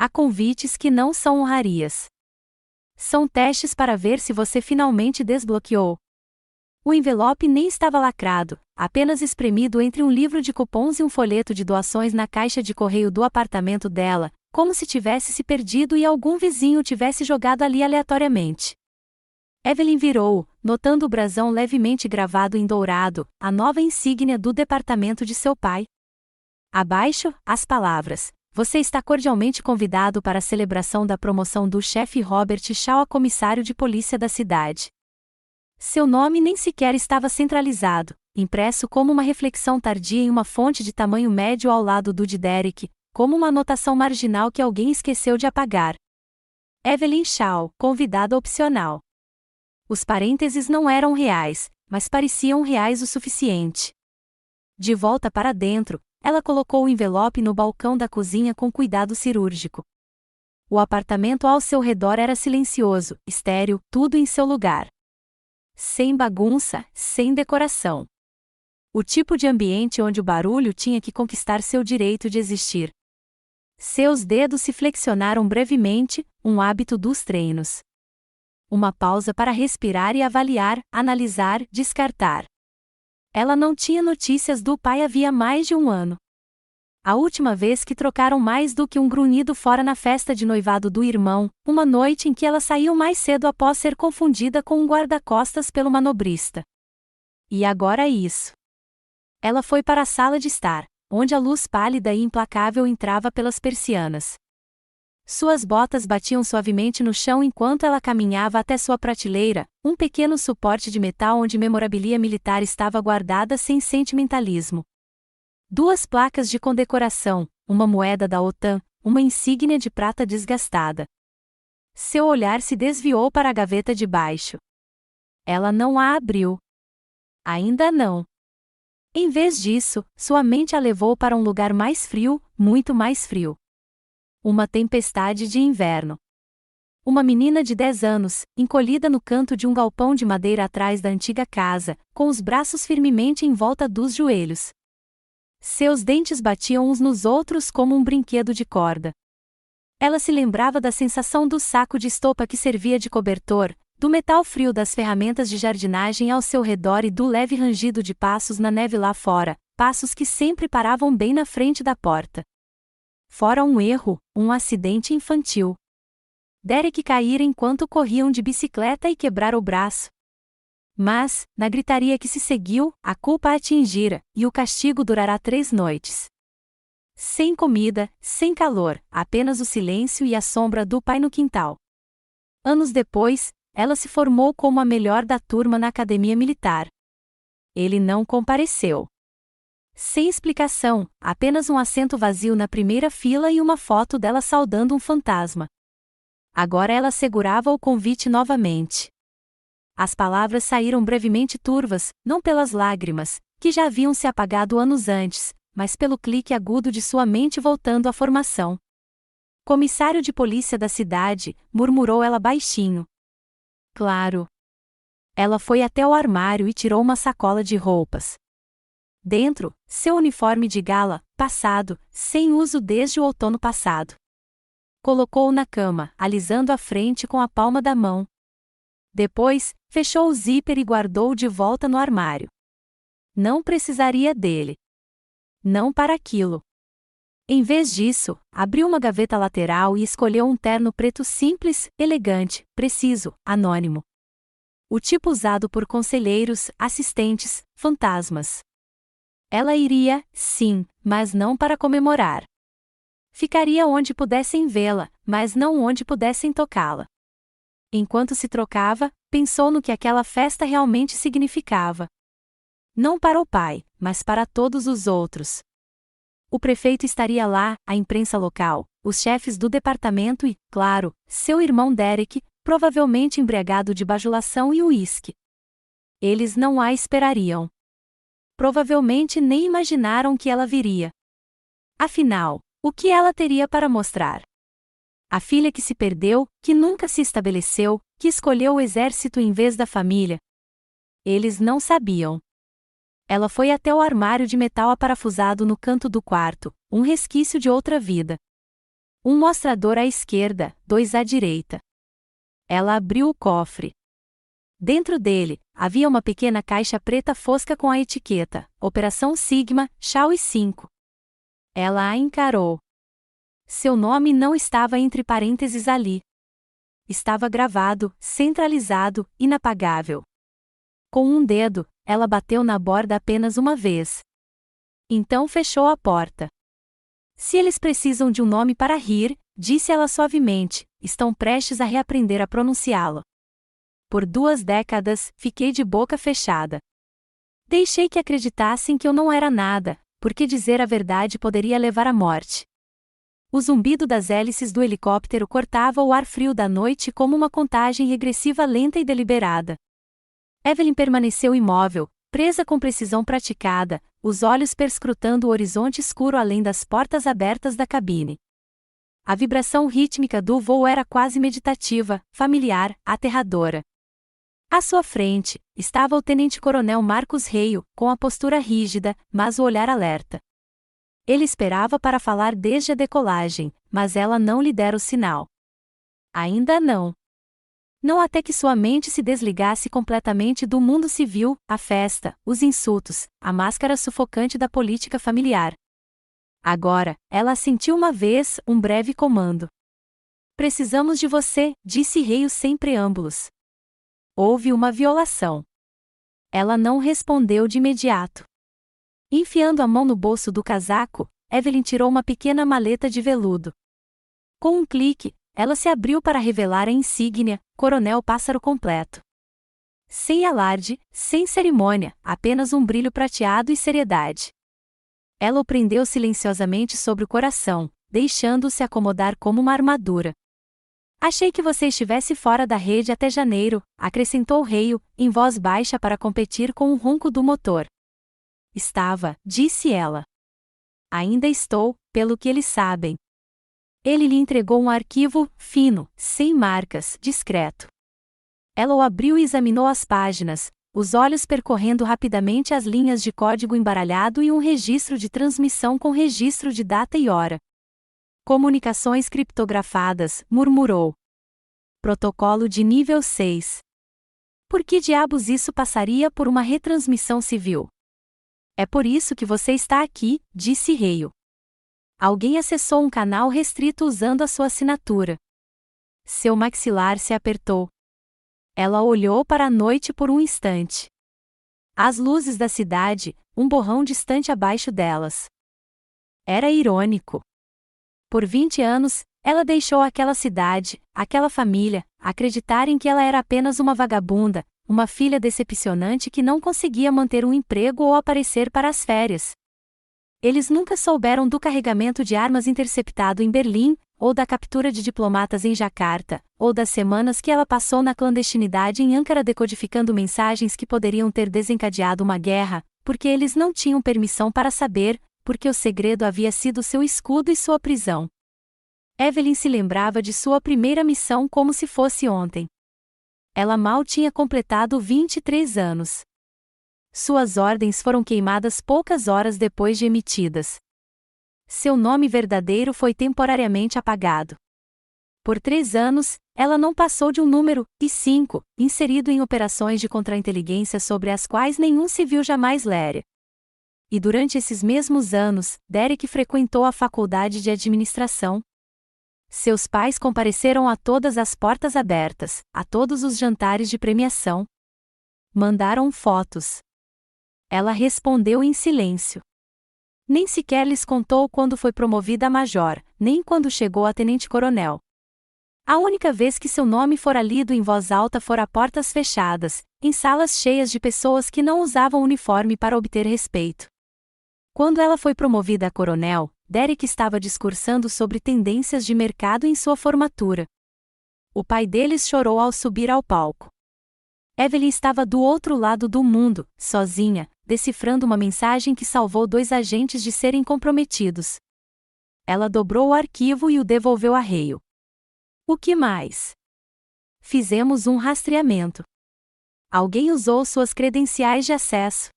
Há convites que não são honrarias. São testes para ver se você finalmente desbloqueou. O envelope nem estava lacrado, apenas espremido entre um livro de cupons e um folheto de doações na caixa de correio do apartamento dela, como se tivesse se perdido e algum vizinho tivesse jogado ali aleatoriamente. Evelyn virou, notando o brasão levemente gravado em dourado, a nova insígnia do departamento de seu pai. Abaixo, as palavras: "Você está cordialmente convidado para a celebração da promoção do chefe Robert Shaw a comissário de polícia da cidade." Seu nome nem sequer estava centralizado, impresso como uma reflexão tardia em uma fonte de tamanho médio ao lado do de Derek, como uma anotação marginal que alguém esqueceu de apagar. Evelyn Shaw, convidada opcional. Os parênteses não eram reais, mas pareciam reais o suficiente. De volta para dentro, ela colocou o envelope no balcão da cozinha com cuidado cirúrgico. O apartamento ao seu redor era silencioso, estéril, tudo em seu lugar. Sem bagunça, sem decoração. O tipo de ambiente onde o barulho tinha que conquistar seu direito de existir. Seus dedos se flexionaram brevemente, um hábito dos treinos. Uma pausa para respirar e avaliar, analisar, descartar. Ela não tinha notícias do pai havia mais de um ano. A última vez que trocaram mais do que um grunhido fora na festa de noivado do irmão, uma noite em que ela saiu mais cedo após ser confundida com um guarda-costas pelo manobrista. E agora isso. Ela foi para a sala de estar, onde a luz pálida e implacável entrava pelas persianas. Suas botas batiam suavemente no chão enquanto ela caminhava até sua prateleira, um pequeno suporte de metal onde memorabilia militar estava guardada sem sentimentalismo. 2 placas de condecoração, uma moeda da OTAN, uma insígnia de prata desgastada. Seu olhar se desviou para a gaveta de baixo. Ela não a abriu. Ainda não. Em vez disso, sua mente a levou para um lugar mais frio, muito mais frio. Uma tempestade de inverno. Uma menina de 10 anos, encolhida no canto de um galpão de madeira atrás da antiga casa, com os braços firmemente em volta dos joelhos. Seus dentes batiam uns nos outros como um brinquedo de corda. Ela se lembrava da sensação do saco de estopa que servia de cobertor, do metal frio das ferramentas de jardinagem ao seu redor e do leve rangido de passos na neve lá fora, passos que sempre paravam bem na frente da porta. Fora um erro, um acidente infantil. Derek caíra enquanto corriam de bicicleta e quebrar o braço. Mas, na gritaria que se seguiu, a culpa a atingira, e o castigo durará 3 noites. Sem comida, sem calor, apenas o silêncio e a sombra do pai no quintal. Anos depois, ela se formou como a melhor da turma na academia militar. Ele não compareceu. Sem explicação, apenas um assento vazio na primeira fila e uma foto dela saudando um fantasma. Agora ela segurava o convite novamente. As palavras saíram brevemente turvas, não pelas lágrimas, que já haviam se apagado anos antes, mas pelo clique agudo de sua mente voltando à formação. "Comissário de polícia da cidade", murmurou ela baixinho. Claro. Ela foi até o armário e tirou uma sacola de roupas. Dentro, seu uniforme de gala, passado, sem uso desde o outono passado. Colocou-o na cama, alisando a frente com a palma da mão. Depois, fechou o zíper e guardou-o de volta no armário. Não precisaria dele. Não para aquilo. Em vez disso, abriu uma gaveta lateral e escolheu um terno preto simples, elegante, preciso, anônimo. O tipo usado por conselheiros, assistentes, fantasmas. Ela iria, sim, mas não para comemorar. Ficaria onde pudessem vê-la, mas não onde pudessem tocá-la. Enquanto se trocava, pensou no que aquela festa realmente significava. Não para o pai, mas para todos os outros. O prefeito estaria lá, a imprensa local, os chefes do departamento e, claro, seu irmão Derek, provavelmente embriagado de bajulação e uísque. Eles não a esperariam. Provavelmente nem imaginaram que ela viria. Afinal, o que ela teria para mostrar? A filha que se perdeu, que nunca se estabeleceu, que escolheu o exército em vez da família. Eles não sabiam. Ela foi até o armário de metal aparafusado no canto do quarto, um resquício de outra vida. Um mostrador à esquerda, 2 à direita. Ela abriu o cofre. Dentro dele, havia uma pequena caixa preta fosca com a etiqueta Operação Sigma, Shaw 5. Ela a encarou. Seu nome não estava entre parênteses ali. Estava gravado, centralizado, inapagável. Com um dedo, ela bateu na borda apenas uma vez. Então fechou a porta. Se eles precisam de um nome para rir, disse ela suavemente, estão prestes a reaprender a pronunciá-lo. Por 2 décadas, fiquei de boca fechada. Deixei que acreditassem que eu não era nada, porque dizer a verdade poderia levar à morte. O zumbido das hélices do helicóptero cortava o ar frio da noite como uma contagem regressiva lenta e deliberada. Evelyn permaneceu imóvel, presa com precisão praticada, os olhos perscrutando o horizonte escuro além das portas abertas da cabine. A vibração rítmica do voo era quase meditativa, familiar, aterradora. À sua frente, estava o tenente-coronel Marcos Reio, com a postura rígida, mas o olhar alerta. Ele esperava para falar desde a decolagem, mas ela não lhe dera o sinal. Ainda não. Não até que sua mente se desligasse completamente do mundo civil, a festa, os insultos, a máscara sufocante da política familiar. Agora, ela sentiu uma vez um breve comando. Precisamos de você, disse Reio sem preâmbulos. Houve uma violação. Ela não respondeu de imediato. Enfiando a mão no bolso do casaco, Evelyn tirou uma pequena maleta de veludo. Com um clique, ela se abriu para revelar a insígnia, Coronel Pássaro completo. Sem alarde, sem cerimônia, apenas um brilho prateado e seriedade. Ela o prendeu silenciosamente sobre o coração, deixando-se acomodar como uma armadura. Achei que você estivesse fora da rede até janeiro, acrescentou Reio, em voz baixa para competir com o ronco do motor. Estava, disse ela. Ainda estou, pelo que eles sabem. Ele lhe entregou um arquivo, fino, sem marcas, discreto. Ela o abriu e examinou as páginas, os olhos percorrendo rapidamente as linhas de código embaralhado e um registro de transmissão com registro de data e hora. Comunicações criptografadas, murmurou. Protocolo de nível 6. Por que diabos isso passaria por uma retransmissão civil? É por isso que você está aqui, disse Reio. Alguém acessou um canal restrito usando a sua assinatura. Seu maxilar se apertou. Ela olhou para a noite por um instante. As luzes da cidade, um borrão distante abaixo delas. Era irônico. Por 20 anos, ela deixou aquela cidade, aquela família, acreditarem que ela era apenas uma vagabunda, uma filha decepcionante que não conseguia manter um emprego ou aparecer para as férias. Eles nunca souberam do carregamento de armas interceptado em Berlim, ou da captura de diplomatas em Jacarta, ou das semanas que ela passou na clandestinidade em Ankara decodificando mensagens que poderiam ter desencadeado uma guerra, porque eles não tinham permissão para saber, porque o segredo havia sido seu escudo e sua prisão. Evelyn se lembrava de sua primeira missão como se fosse ontem. Ela mal tinha completado 23 anos. Suas ordens foram queimadas poucas horas depois de emitidas. Seu nome verdadeiro foi temporariamente apagado. Por 3 anos, ela não passou de um número, e 5, inserido em operações de contra-inteligência sobre as quais nenhum civil jamais lera. E durante esses mesmos anos, Derek frequentou a faculdade de administração. Seus pais compareceram a todas as portas abertas, a todos os jantares de premiação. Mandaram fotos. Ela respondeu em silêncio. Nem sequer lhes contou quando foi promovida a major, nem quando chegou a tenente-coronel. A única vez que seu nome fora lido em voz alta fora a portas fechadas, em salas cheias de pessoas que não usavam uniforme para obter respeito. Quando ela foi promovida a coronel, Derek estava discursando sobre tendências de mercado em sua formatura. O pai deles chorou ao subir ao palco. Evelyn estava do outro lado do mundo, sozinha, decifrando uma mensagem que salvou 2 agentes de serem comprometidos. Ela dobrou o arquivo e o devolveu a Reio. O que mais? Fizemos um rastreamento. Alguém usou suas credenciais de acesso.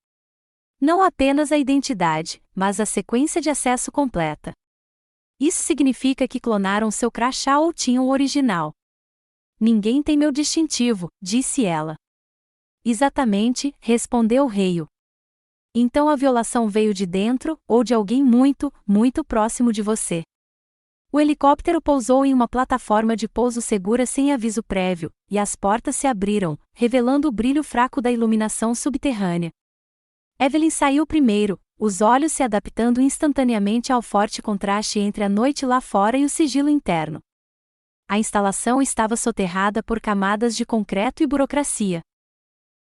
Não apenas a identidade, mas a sequência de acesso completa. Isso significa que clonaram seu crachá ou tinham o original. Ninguém tem meu distintivo, disse ela. Exatamente, respondeu Hale. Então a violação veio de dentro, ou de alguém muito, muito próximo de você. O helicóptero pousou em uma plataforma de pouso segura sem aviso prévio, e as portas se abriram, revelando o brilho fraco da iluminação subterrânea. Evelyn saiu primeiro, os olhos se adaptando instantaneamente ao forte contraste entre a noite lá fora e o sigilo interno. A instalação estava soterrada por camadas de concreto e burocracia.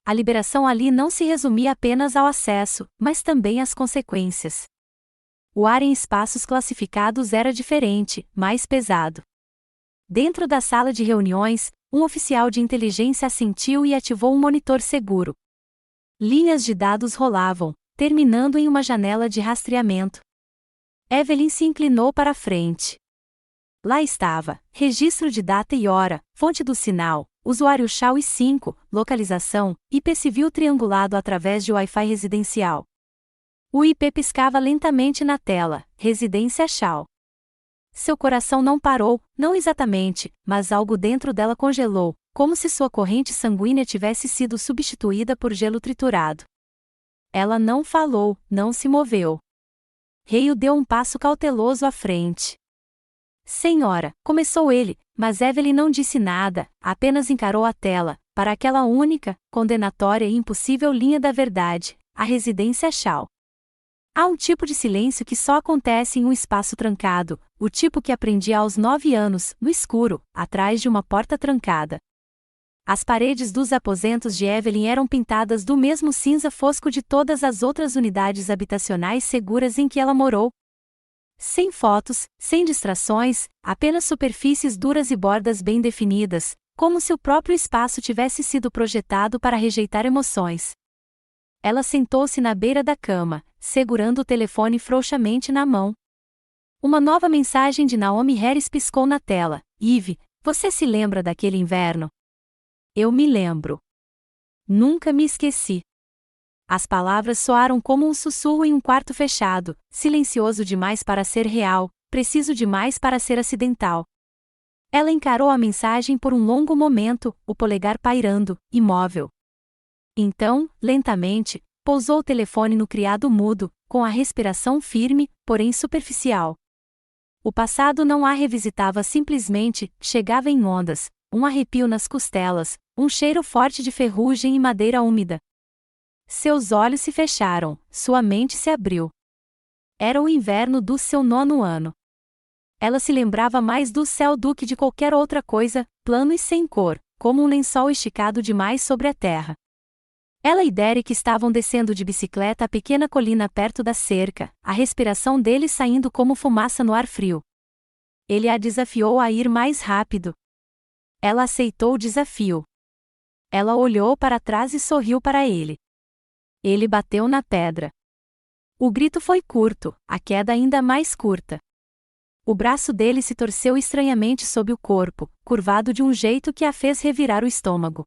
A liberação ali não se resumia apenas ao acesso, mas também às consequências. O ar em espaços classificados era diferente, mais pesado. Dentro da sala de reuniões, um oficial de inteligência assentiu e ativou um monitor seguro. Linhas de dados rolavam, terminando em uma janela de rastreamento. Evelyn se inclinou para a frente. Lá estava, registro de data e hora, fonte do sinal, usuário SHA-5, localização, IP civil triangulado através de Wi-Fi residencial. O IP piscava lentamente na tela, residência SHA. Seu coração não parou, não exatamente, mas algo dentro dela congelou, como se sua corrente sanguínea tivesse sido substituída por gelo triturado. Ela não falou, não se moveu. Hale deu um passo cauteloso à frente. Senhora, começou ele, mas Evelyn não disse nada, apenas encarou a tela, para aquela única, condenatória e impossível linha da verdade, a residência SHA. Há um tipo de silêncio que só acontece em um espaço trancado, o tipo que aprendi aos 9 anos, no escuro, atrás de uma porta trancada. As paredes dos aposentos de Evelyn eram pintadas do mesmo cinza fosco de todas as outras unidades habitacionais seguras em que ela morou. Sem fotos, sem distrações, apenas superfícies duras e bordas bem definidas, como se o próprio espaço tivesse sido projetado para rejeitar emoções. Ela sentou-se na beira da cama, segurando o telefone frouxamente na mão. Uma nova mensagem de Naomi Harris piscou na tela. Eve, você se lembra daquele inverno? Eu me lembro. Nunca me esqueci. As palavras soaram como um sussurro em um quarto fechado, silencioso demais para ser real, preciso demais para ser acidental. Ela encarou a mensagem por um longo momento, o polegar pairando, imóvel. Então, lentamente, pousou o telefone no criado mudo, com a respiração firme, porém superficial. O passado não a revisitava simplesmente, chegava em ondas, um arrepio nas costelas, um cheiro forte de ferrugem e madeira úmida. Seus olhos se fecharam, sua mente se abriu. Era o inverno do seu 9º ano. Ela se lembrava mais do céu do que de qualquer outra coisa, plano e sem cor, como um lençol esticado demais sobre a terra. Ela e Derek estavam descendo de bicicleta a pequena colina perto da cerca, a respiração dele saindo como fumaça no ar frio. Ele a desafiou a ir mais rápido. Ela aceitou o desafio. Ela olhou para trás e sorriu para ele. Ele bateu na pedra. O grito foi curto, a queda ainda mais curta. O braço dele se torceu estranhamente sob o corpo, curvado de um jeito que a fez revirar o estômago.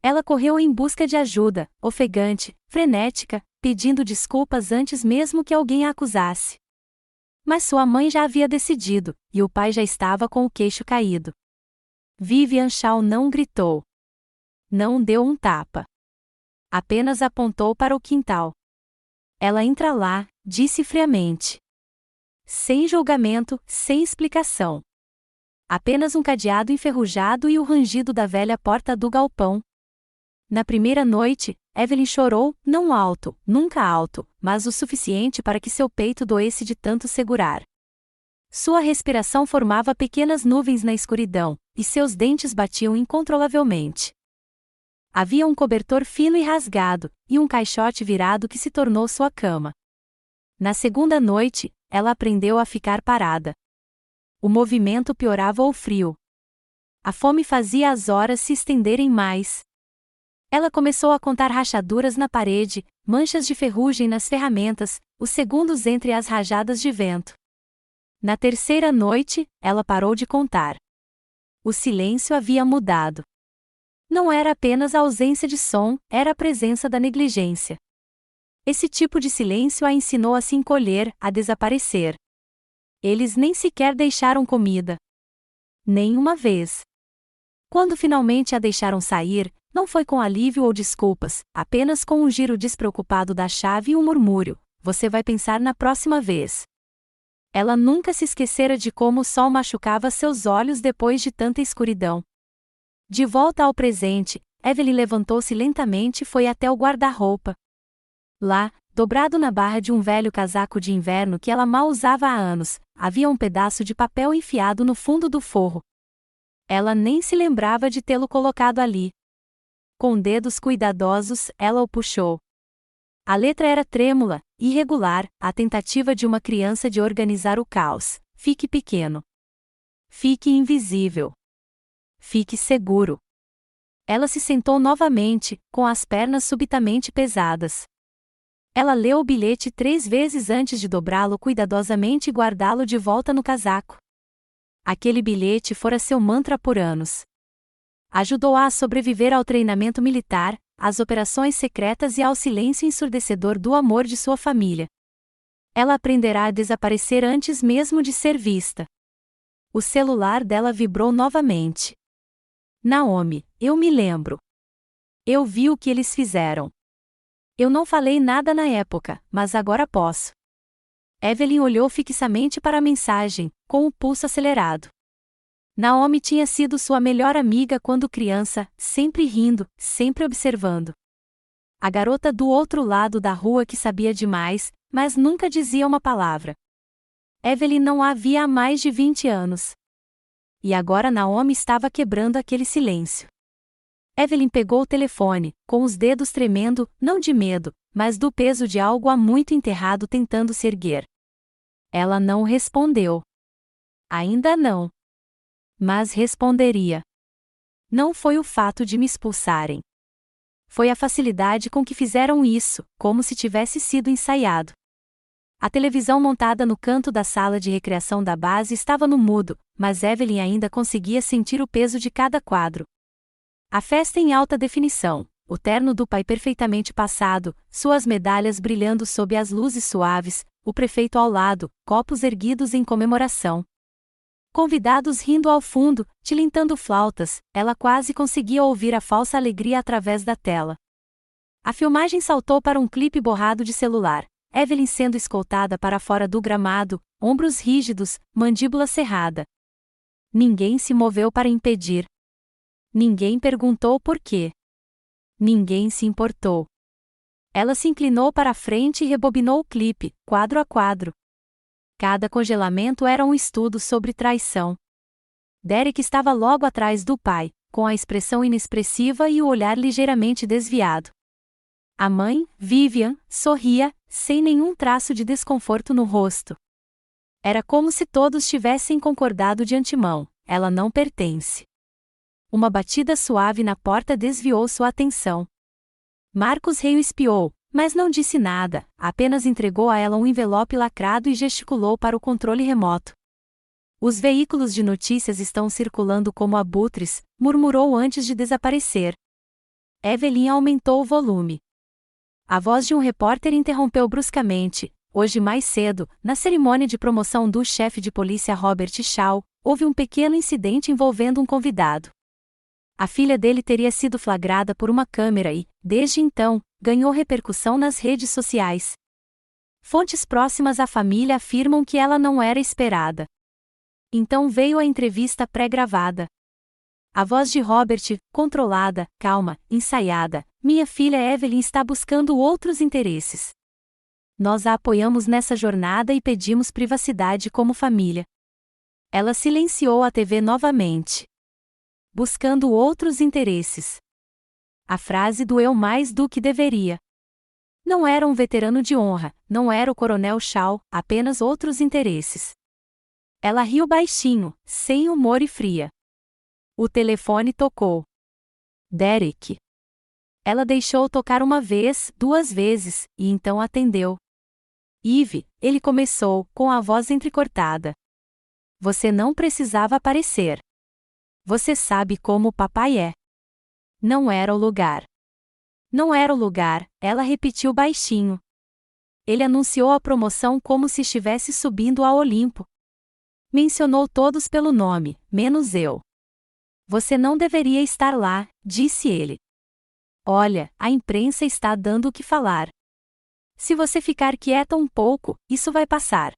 Ela correu em busca de ajuda, ofegante, frenética, pedindo desculpas antes mesmo que alguém a acusasse. Mas sua mãe já havia decidido, e o pai já estava com o queixo caído. Vivian Shaw não gritou. Não deu um tapa. Apenas apontou para o quintal. Ela entra lá, disse friamente. Sem julgamento, sem explicação. Apenas um cadeado enferrujado e o rangido da velha porta do galpão. Na primeira noite, Evelyn chorou, não alto, nunca alto, mas o suficiente para que seu peito doesse de tanto segurar. Sua respiração formava pequenas nuvens na escuridão, e seus dentes batiam incontrolavelmente. Havia um cobertor fino e rasgado, e um caixote virado que se tornou sua cama. Na segunda noite, ela aprendeu a ficar parada. O movimento piorava o frio. A fome fazia as horas se estenderem mais. Ela começou a contar rachaduras na parede, manchas de ferrugem nas ferramentas, os segundos entre as rajadas de vento. Na terceira noite, ela parou de contar. O silêncio havia mudado. Não era apenas a ausência de som, era a presença da negligência. Esse tipo de silêncio a ensinou a se encolher, a desaparecer. Eles nem sequer deixaram comida. Nenhuma vez. Quando finalmente a deixaram sair, não foi com alívio ou desculpas, apenas com um giro despreocupado da chave e um murmúrio: "Você vai pensar na próxima vez." Ela nunca se esquecera de como o sol machucava seus olhos depois de tanta escuridão. De volta ao presente, Evelyn levantou-se lentamente e foi até o guarda-roupa. Lá, dobrado na barra de um velho casaco de inverno que ela mal usava há anos, havia um pedaço de papel enfiado no fundo do forro. Ela nem se lembrava de tê-lo colocado ali. Com dedos cuidadosos, ela o puxou. A letra era trêmula, irregular, a tentativa de uma criança de organizar o caos. Fique pequeno. Fique invisível. Fique seguro. Ela se sentou novamente, com as pernas subitamente pesadas. Ela leu o bilhete 3 vezes antes de dobrá-lo cuidadosamente e guardá-lo de volta no casaco. Aquele bilhete fora seu mantra por anos. Ajudou-a a sobreviver ao treinamento militar, às operações secretas e ao silêncio ensurdecedor do amor de sua família. Ela aprenderá a desaparecer antes mesmo de ser vista. O celular dela vibrou novamente. Naomi, eu me lembro. Eu vi o que eles fizeram. Eu não falei nada na época, mas agora posso. Evelyn olhou fixamente para a mensagem, com o pulso acelerado. Naomi tinha sido sua melhor amiga quando criança, sempre rindo, sempre observando. A garota do outro lado da rua que sabia demais, mas nunca dizia uma palavra. Evelyn não a via há mais de 20 anos. E agora Naomi estava quebrando aquele silêncio. Evelyn pegou o telefone, com os dedos tremendo, não de medo, mas do peso de algo há muito enterrado tentando se erguer. Ela não respondeu. Ainda não. Mas responderia. Não foi o fato de me expulsarem. Foi a facilidade com que fizeram isso, como se tivesse sido ensaiado. A televisão montada no canto da sala de recreação da base estava no mudo, mas Evelyn ainda conseguia sentir o peso de cada quadro. A festa em alta definição, o terno do pai perfeitamente passado, suas medalhas brilhando sob as luzes suaves, o prefeito ao lado, copos erguidos em comemoração. Convidados rindo ao fundo, tilintando flautas, ela quase conseguia ouvir a falsa alegria através da tela. A filmagem saltou para um clipe borrado de celular. Evelyn sendo escoltada para fora do gramado, ombros rígidos, mandíbula cerrada. Ninguém se moveu para impedir. Ninguém perguntou por quê. Ninguém se importou. Ela se inclinou para a frente e rebobinou o clipe, quadro a quadro. Cada congelamento era um estudo sobre traição. Derek estava logo atrás do pai, com a expressão inexpressiva e o olhar ligeiramente desviado. A mãe, Vivian, sorria, sem nenhum traço de desconforto no rosto. Era como se todos tivessem concordado de antemão: ela não pertence. Uma batida suave na porta desviou sua atenção. Marcos Rei o espiou, mas não disse nada, apenas entregou a ela um envelope lacrado e gesticulou para o controle remoto. Os veículos de notícias estão circulando como abutres, murmurou antes de desaparecer. Evelyn aumentou o volume. A voz de um repórter interrompeu bruscamente: hoje mais cedo, na cerimônia de promoção do chefe de polícia Robert Shaw, houve um pequeno incidente envolvendo um convidado. A filha dele teria sido flagrada por uma câmera e, desde então, ganhou repercussão nas redes sociais. Fontes próximas à família afirmam que ela não era esperada. Então veio a entrevista pré-gravada. A voz de Robert, controlada, calma, ensaiada: minha filha Evelyn está buscando outros interesses. Nós a apoiamos nessa jornada e pedimos privacidade como família. Ela silenciou a TV novamente. Buscando outros interesses. A frase doeu mais do que deveria. Não era um veterano de honra, não era o coronel Shaw, apenas outros interesses. Ela riu baixinho, sem humor e fria. O telefone tocou. Derek. Ela deixou tocar uma vez, 2 vezes, e então atendeu. Eve, ele começou, com a voz entrecortada. Você não precisava aparecer. Você sabe como o papai é. Não era o lugar. Não era o lugar, ela repetiu baixinho. Ele anunciou a promoção como se estivesse subindo ao Olimpo. Mencionou todos pelo nome, menos eu. Você não deveria estar lá, disse ele. Olha, a imprensa está dando o que falar. Se você ficar quieta um pouco, isso vai passar.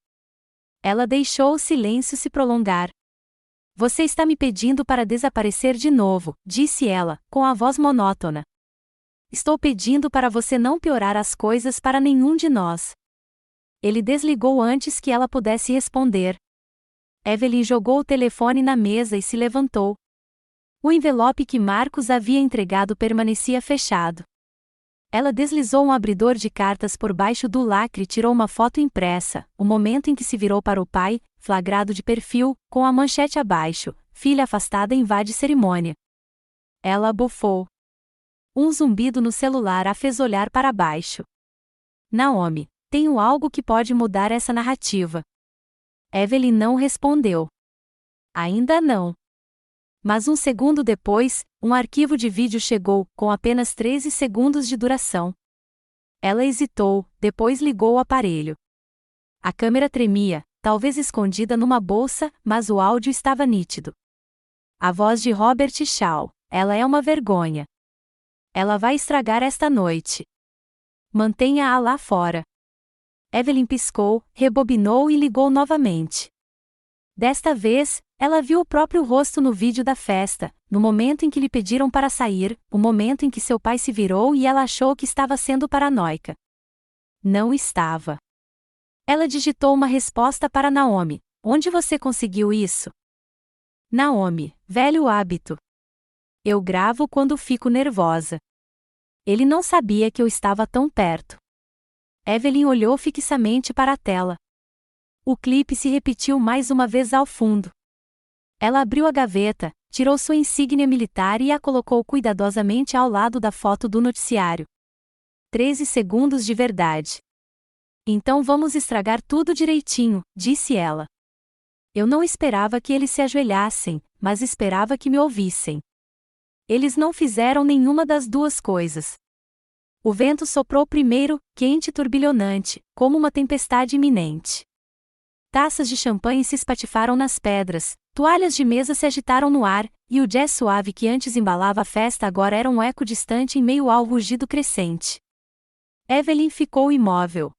Ela deixou o silêncio se prolongar. Você está me pedindo para desaparecer de novo, disse ela, com a voz monótona. Estou pedindo para você não piorar as coisas para nenhum de nós. Ele desligou antes que ela pudesse responder. Evelyn jogou o telefone na mesa e se levantou. O envelope que Marcos havia entregado permanecia fechado. Ela deslizou um abridor de cartas por baixo do lacre e tirou uma foto impressa, o momento em que se virou para o pai, flagrado de perfil, com a manchete abaixo: filha afastada invade cerimônia. Ela bufou. Um zumbido no celular a fez olhar para baixo. Naomi, tenho algo que pode mudar essa narrativa. Evelyn não respondeu. Ainda não. Mas um segundo depois, um arquivo de vídeo chegou, com apenas 13 segundos de duração. Ela hesitou, depois ligou o aparelho. A câmera tremia, talvez escondida numa bolsa, mas o áudio estava nítido. A voz de Robert Shaw: ela é uma vergonha. Ela vai estragar esta noite. Mantenha-a lá fora. Evelyn piscou, rebobinou e ligou novamente. Desta vez, ela viu o próprio rosto no vídeo da festa, no momento em que lhe pediram para sair, o momento em que seu pai se virou e ela achou que estava sendo paranoica. Não estava. Ela digitou uma resposta para Naomi: onde você conseguiu isso? Naomi: velho hábito. Eu gravo quando fico nervosa. Ele não sabia que eu estava tão perto. Evelyn olhou fixamente para a tela. O clipe se repetiu mais uma vez ao fundo. Ela abriu a gaveta, tirou sua insígnia militar e a colocou cuidadosamente ao lado da foto do noticiário. 13 segundos de verdade. Então vamos estragar tudo direitinho, disse ela. Eu não esperava que eles se ajoelhassem, mas esperava que me ouvissem. Eles não fizeram nenhuma das duas coisas. O vento soprou primeiro, quente e turbilhonante, como uma tempestade iminente. Taças de champanhe se espatifaram nas pedras, toalhas de mesa se agitaram no ar, e o jazz suave que antes embalava a festa agora era um eco distante em meio ao rugido crescente. Evelyn ficou imóvel.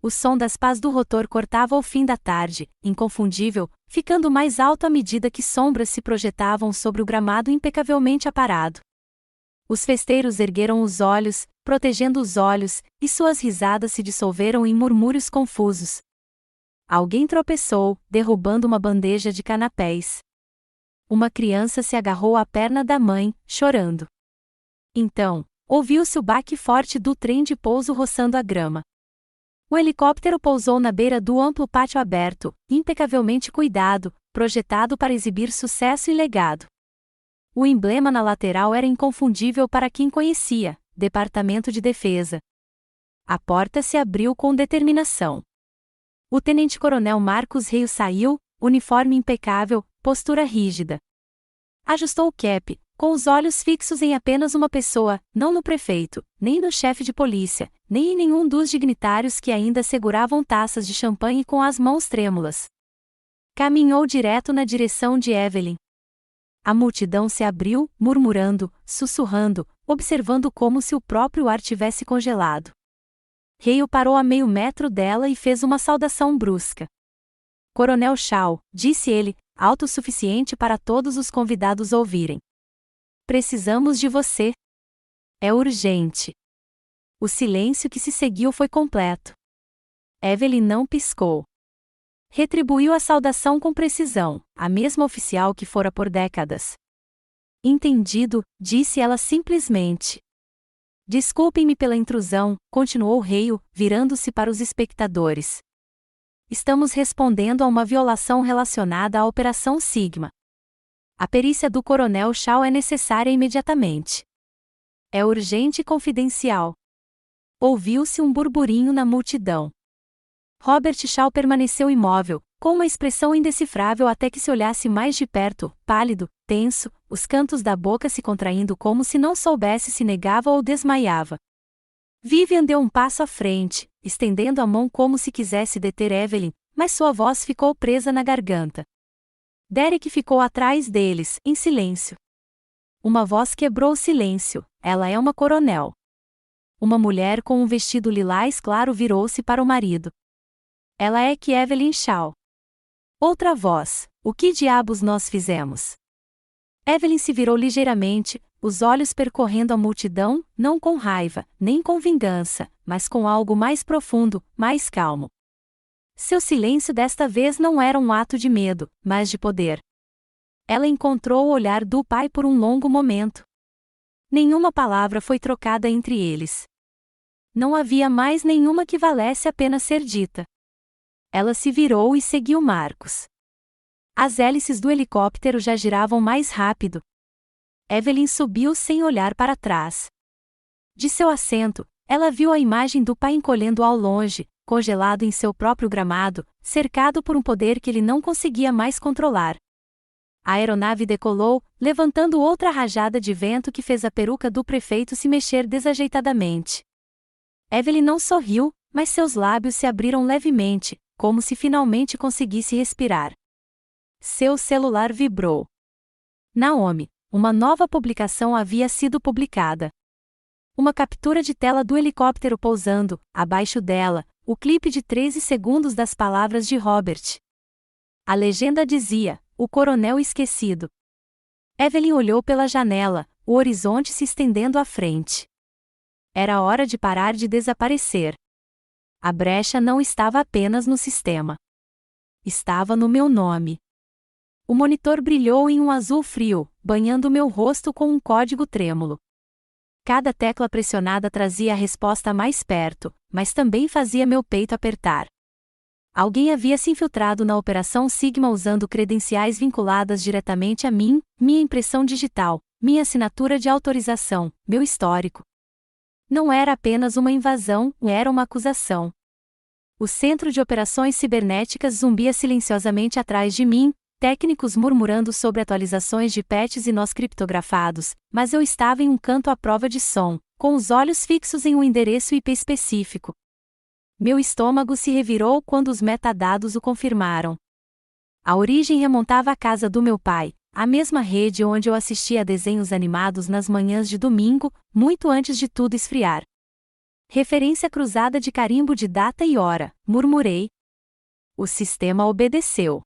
O som das pás do rotor cortava o fim da tarde, inconfundível, ficando mais alto à medida que sombras se projetavam sobre o gramado impecavelmente aparado. Os festeiros ergueram os olhos, protegendo os olhos, e suas risadas se dissolveram em murmúrios confusos. Alguém tropeçou, derrubando uma bandeja de canapés. Uma criança se agarrou à perna da mãe, chorando. Então, ouviu-se o baque forte do trem de pouso roçando a grama. O helicóptero pousou na beira do amplo pátio aberto, impecavelmente cuidado, projetado para exibir sucesso e legado. O emblema na lateral era inconfundível para quem conhecia: Departamento de Defesa. A porta se abriu com determinação. O tenente-coronel Marcos Reis saiu, uniforme impecável, postura rígida. Ajustou o cap, com os olhos fixos em apenas uma pessoa, não no prefeito, nem no chefe de polícia, nem em nenhum dos dignitários que ainda seguravam taças de champanhe com as mãos trêmulas. Caminhou direto na direção de Evelyn. A multidão se abriu, murmurando, sussurrando, observando como se o próprio ar tivesse congelado. Reio parou a meio metro dela e fez uma saudação brusca. Coronel Shaw, disse ele, alto o suficiente para todos os convidados ouvirem. Precisamos de você. É urgente. O silêncio que se seguiu foi completo. Evelyn não piscou. Retribuiu a saudação com precisão, a mesma oficial que fora por décadas. Entendido, disse ela simplesmente. Desculpem-me pela intrusão, continuou Reio, virando-se para os espectadores. Estamos respondendo a uma violação relacionada à Operação Sigma. A perícia do Coronel Shaw é necessária imediatamente. É urgente e confidencial. Ouviu-se um burburinho na multidão. Robert Shaw permaneceu imóvel, com uma expressão indecifrável até que se olhasse mais de perto, pálido, tenso, os cantos da boca se contraindo como se não soubesse se negava ou desmaiava. Vivian deu um passo à frente, estendendo a mão como se quisesse deter Evelyn, mas sua voz ficou presa na garganta. Derek ficou atrás deles, em silêncio. Uma voz quebrou o silêncio: ela é uma coronel. Uma mulher com um vestido lilás claro virou-se para o marido. Ela é que Evelyn Shaw. Outra voz: o que diabos nós fizemos? Evelyn se virou ligeiramente, os olhos percorrendo a multidão, não com raiva, nem com vingança, mas com algo mais profundo, mais calmo. Seu silêncio desta vez não era um ato de medo, mas de poder. Ela encontrou o olhar do pai por um longo momento. Nenhuma palavra foi trocada entre eles. Não havia mais nenhuma que valesse a pena ser dita. Ela se virou e seguiu Marcos. As hélices do helicóptero já giravam mais rápido. Evelyn subiu sem olhar para trás. De seu assento, ela viu a imagem do pai encolhendo ao longe, congelado em seu próprio gramado, cercado por um poder que ele não conseguia mais controlar. A aeronave decolou, levantando outra rajada de vento que fez a peruca do prefeito se mexer desajeitadamente. Evelyn não sorriu, mas seus lábios se abriram levemente, como se finalmente conseguisse respirar. Seu celular vibrou. Naomi, uma nova publicação havia sido publicada. Uma captura de tela do helicóptero pousando, abaixo dela, o clipe de 13 segundos das palavras de Robert. A legenda dizia: o coronel esquecido. Evelyn olhou pela janela, o horizonte se estendendo à frente. Era hora de parar de desaparecer. A brecha não estava apenas no sistema. Estava no meu nome. O monitor brilhou em um azul frio, banhando meu rosto com um código trêmulo. Cada tecla pressionada trazia a resposta mais perto, mas também fazia meu peito apertar. Alguém havia se infiltrado na Operação Sigma usando credenciais vinculadas diretamente a mim, minha impressão digital, minha assinatura de autorização, meu histórico. Não era apenas uma invasão, era uma acusação. O Centro de Operações Cibernéticas zumbia silenciosamente atrás de mim, técnicos murmurando sobre atualizações de patches e nós criptografados, mas eu estava em um canto à prova de som, com os olhos fixos em um endereço IP específico. Meu estômago se revirou quando os metadados o confirmaram. A origem remontava à casa do meu pai, a mesma rede onde eu assistia a desenhos animados nas manhãs de domingo, muito antes de tudo esfriar. Referência cruzada de carimbo de data e hora, murmurei. O sistema obedeceu.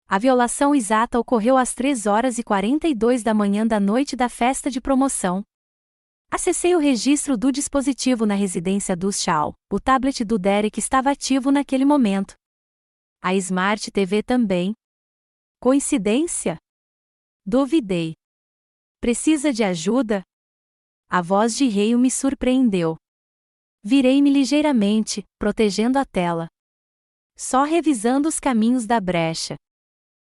A violação exata ocorreu às 3h42 da manhã da noite da festa de promoção. Acessei o registro do dispositivo na residência dos Shaw. O tablet do Derek estava ativo naquele momento. A Smart TV também. Coincidência? Duvidei. Precisa de ajuda? A voz de Ray me surpreendeu. Virei-me ligeiramente, protegendo a tela. Só revisando os caminhos da brecha.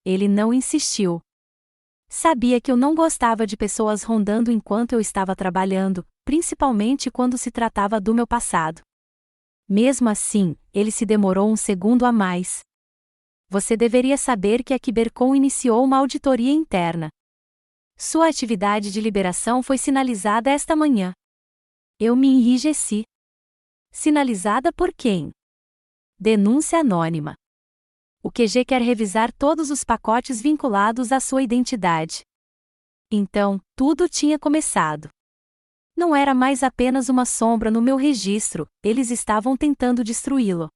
Ele não insistiu. Sabia que eu não gostava de pessoas rondando enquanto eu estava trabalhando, principalmente quando se tratava do meu passado. Mesmo assim, ele se demorou um segundo a mais. Você deveria saber que a Cybercom iniciou uma auditoria interna. Sua atividade de liberação foi sinalizada esta manhã. Eu me enrijeci. Sinalizada por quem? Denúncia anônima. O QG quer revisar todos os pacotes vinculados à sua identidade. Então, tudo tinha começado. Não era mais apenas uma sombra no meu registro, eles estavam tentando destruí-lo.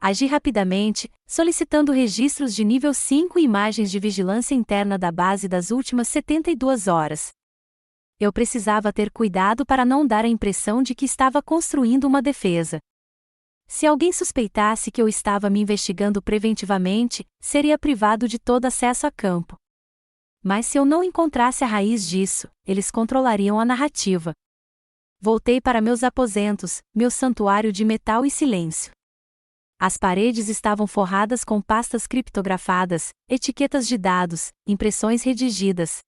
Agi rapidamente, solicitando registros de nível 5 e imagens de vigilância interna da base das últimas 72 horas. Eu precisava ter cuidado para não dar a impressão de que estava construindo uma defesa. Se alguém suspeitasse que eu estava me investigando preventivamente, seria privado de todo acesso a campo. Mas se eu não encontrasse a raiz disso, eles controlariam a narrativa. Voltei para meus aposentos, meu santuário de metal e silêncio. As paredes estavam forradas com pastas criptografadas, etiquetas de dados, impressões redigidas.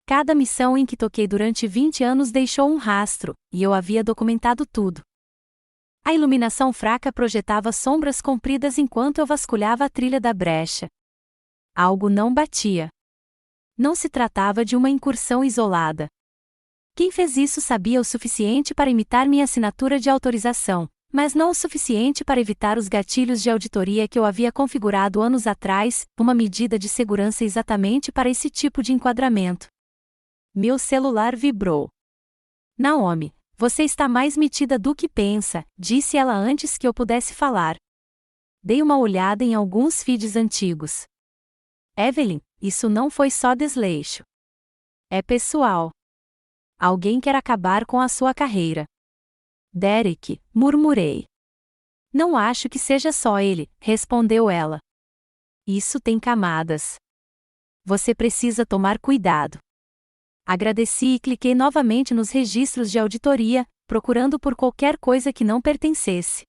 Cada missão em que toquei durante 20 anos deixou um rastro, e eu havia documentado tudo. A iluminação fraca projetava sombras compridas enquanto eu vasculhava a trilha da brecha. Algo não batia. Não se tratava de uma incursão isolada. Quem fez isso sabia o suficiente para imitar minha assinatura de autorização, mas não o suficiente para evitar os gatilhos de auditoria que eu havia configurado anos atrás, uma medida de segurança exatamente para esse tipo de enquadramento. Meu celular vibrou. Naomi, você está mais metida do que pensa, disse ela antes que eu pudesse falar. Dei uma olhada em alguns feeds antigos. Evelyn, isso não foi só desleixo. É pessoal. Alguém quer acabar com a sua carreira. Derek, murmurei. Não acho que seja só ele, respondeu ela. Isso tem camadas. Você precisa tomar cuidado. Agradeci e cliquei novamente nos registros de auditoria, procurando por qualquer coisa que não pertencesse.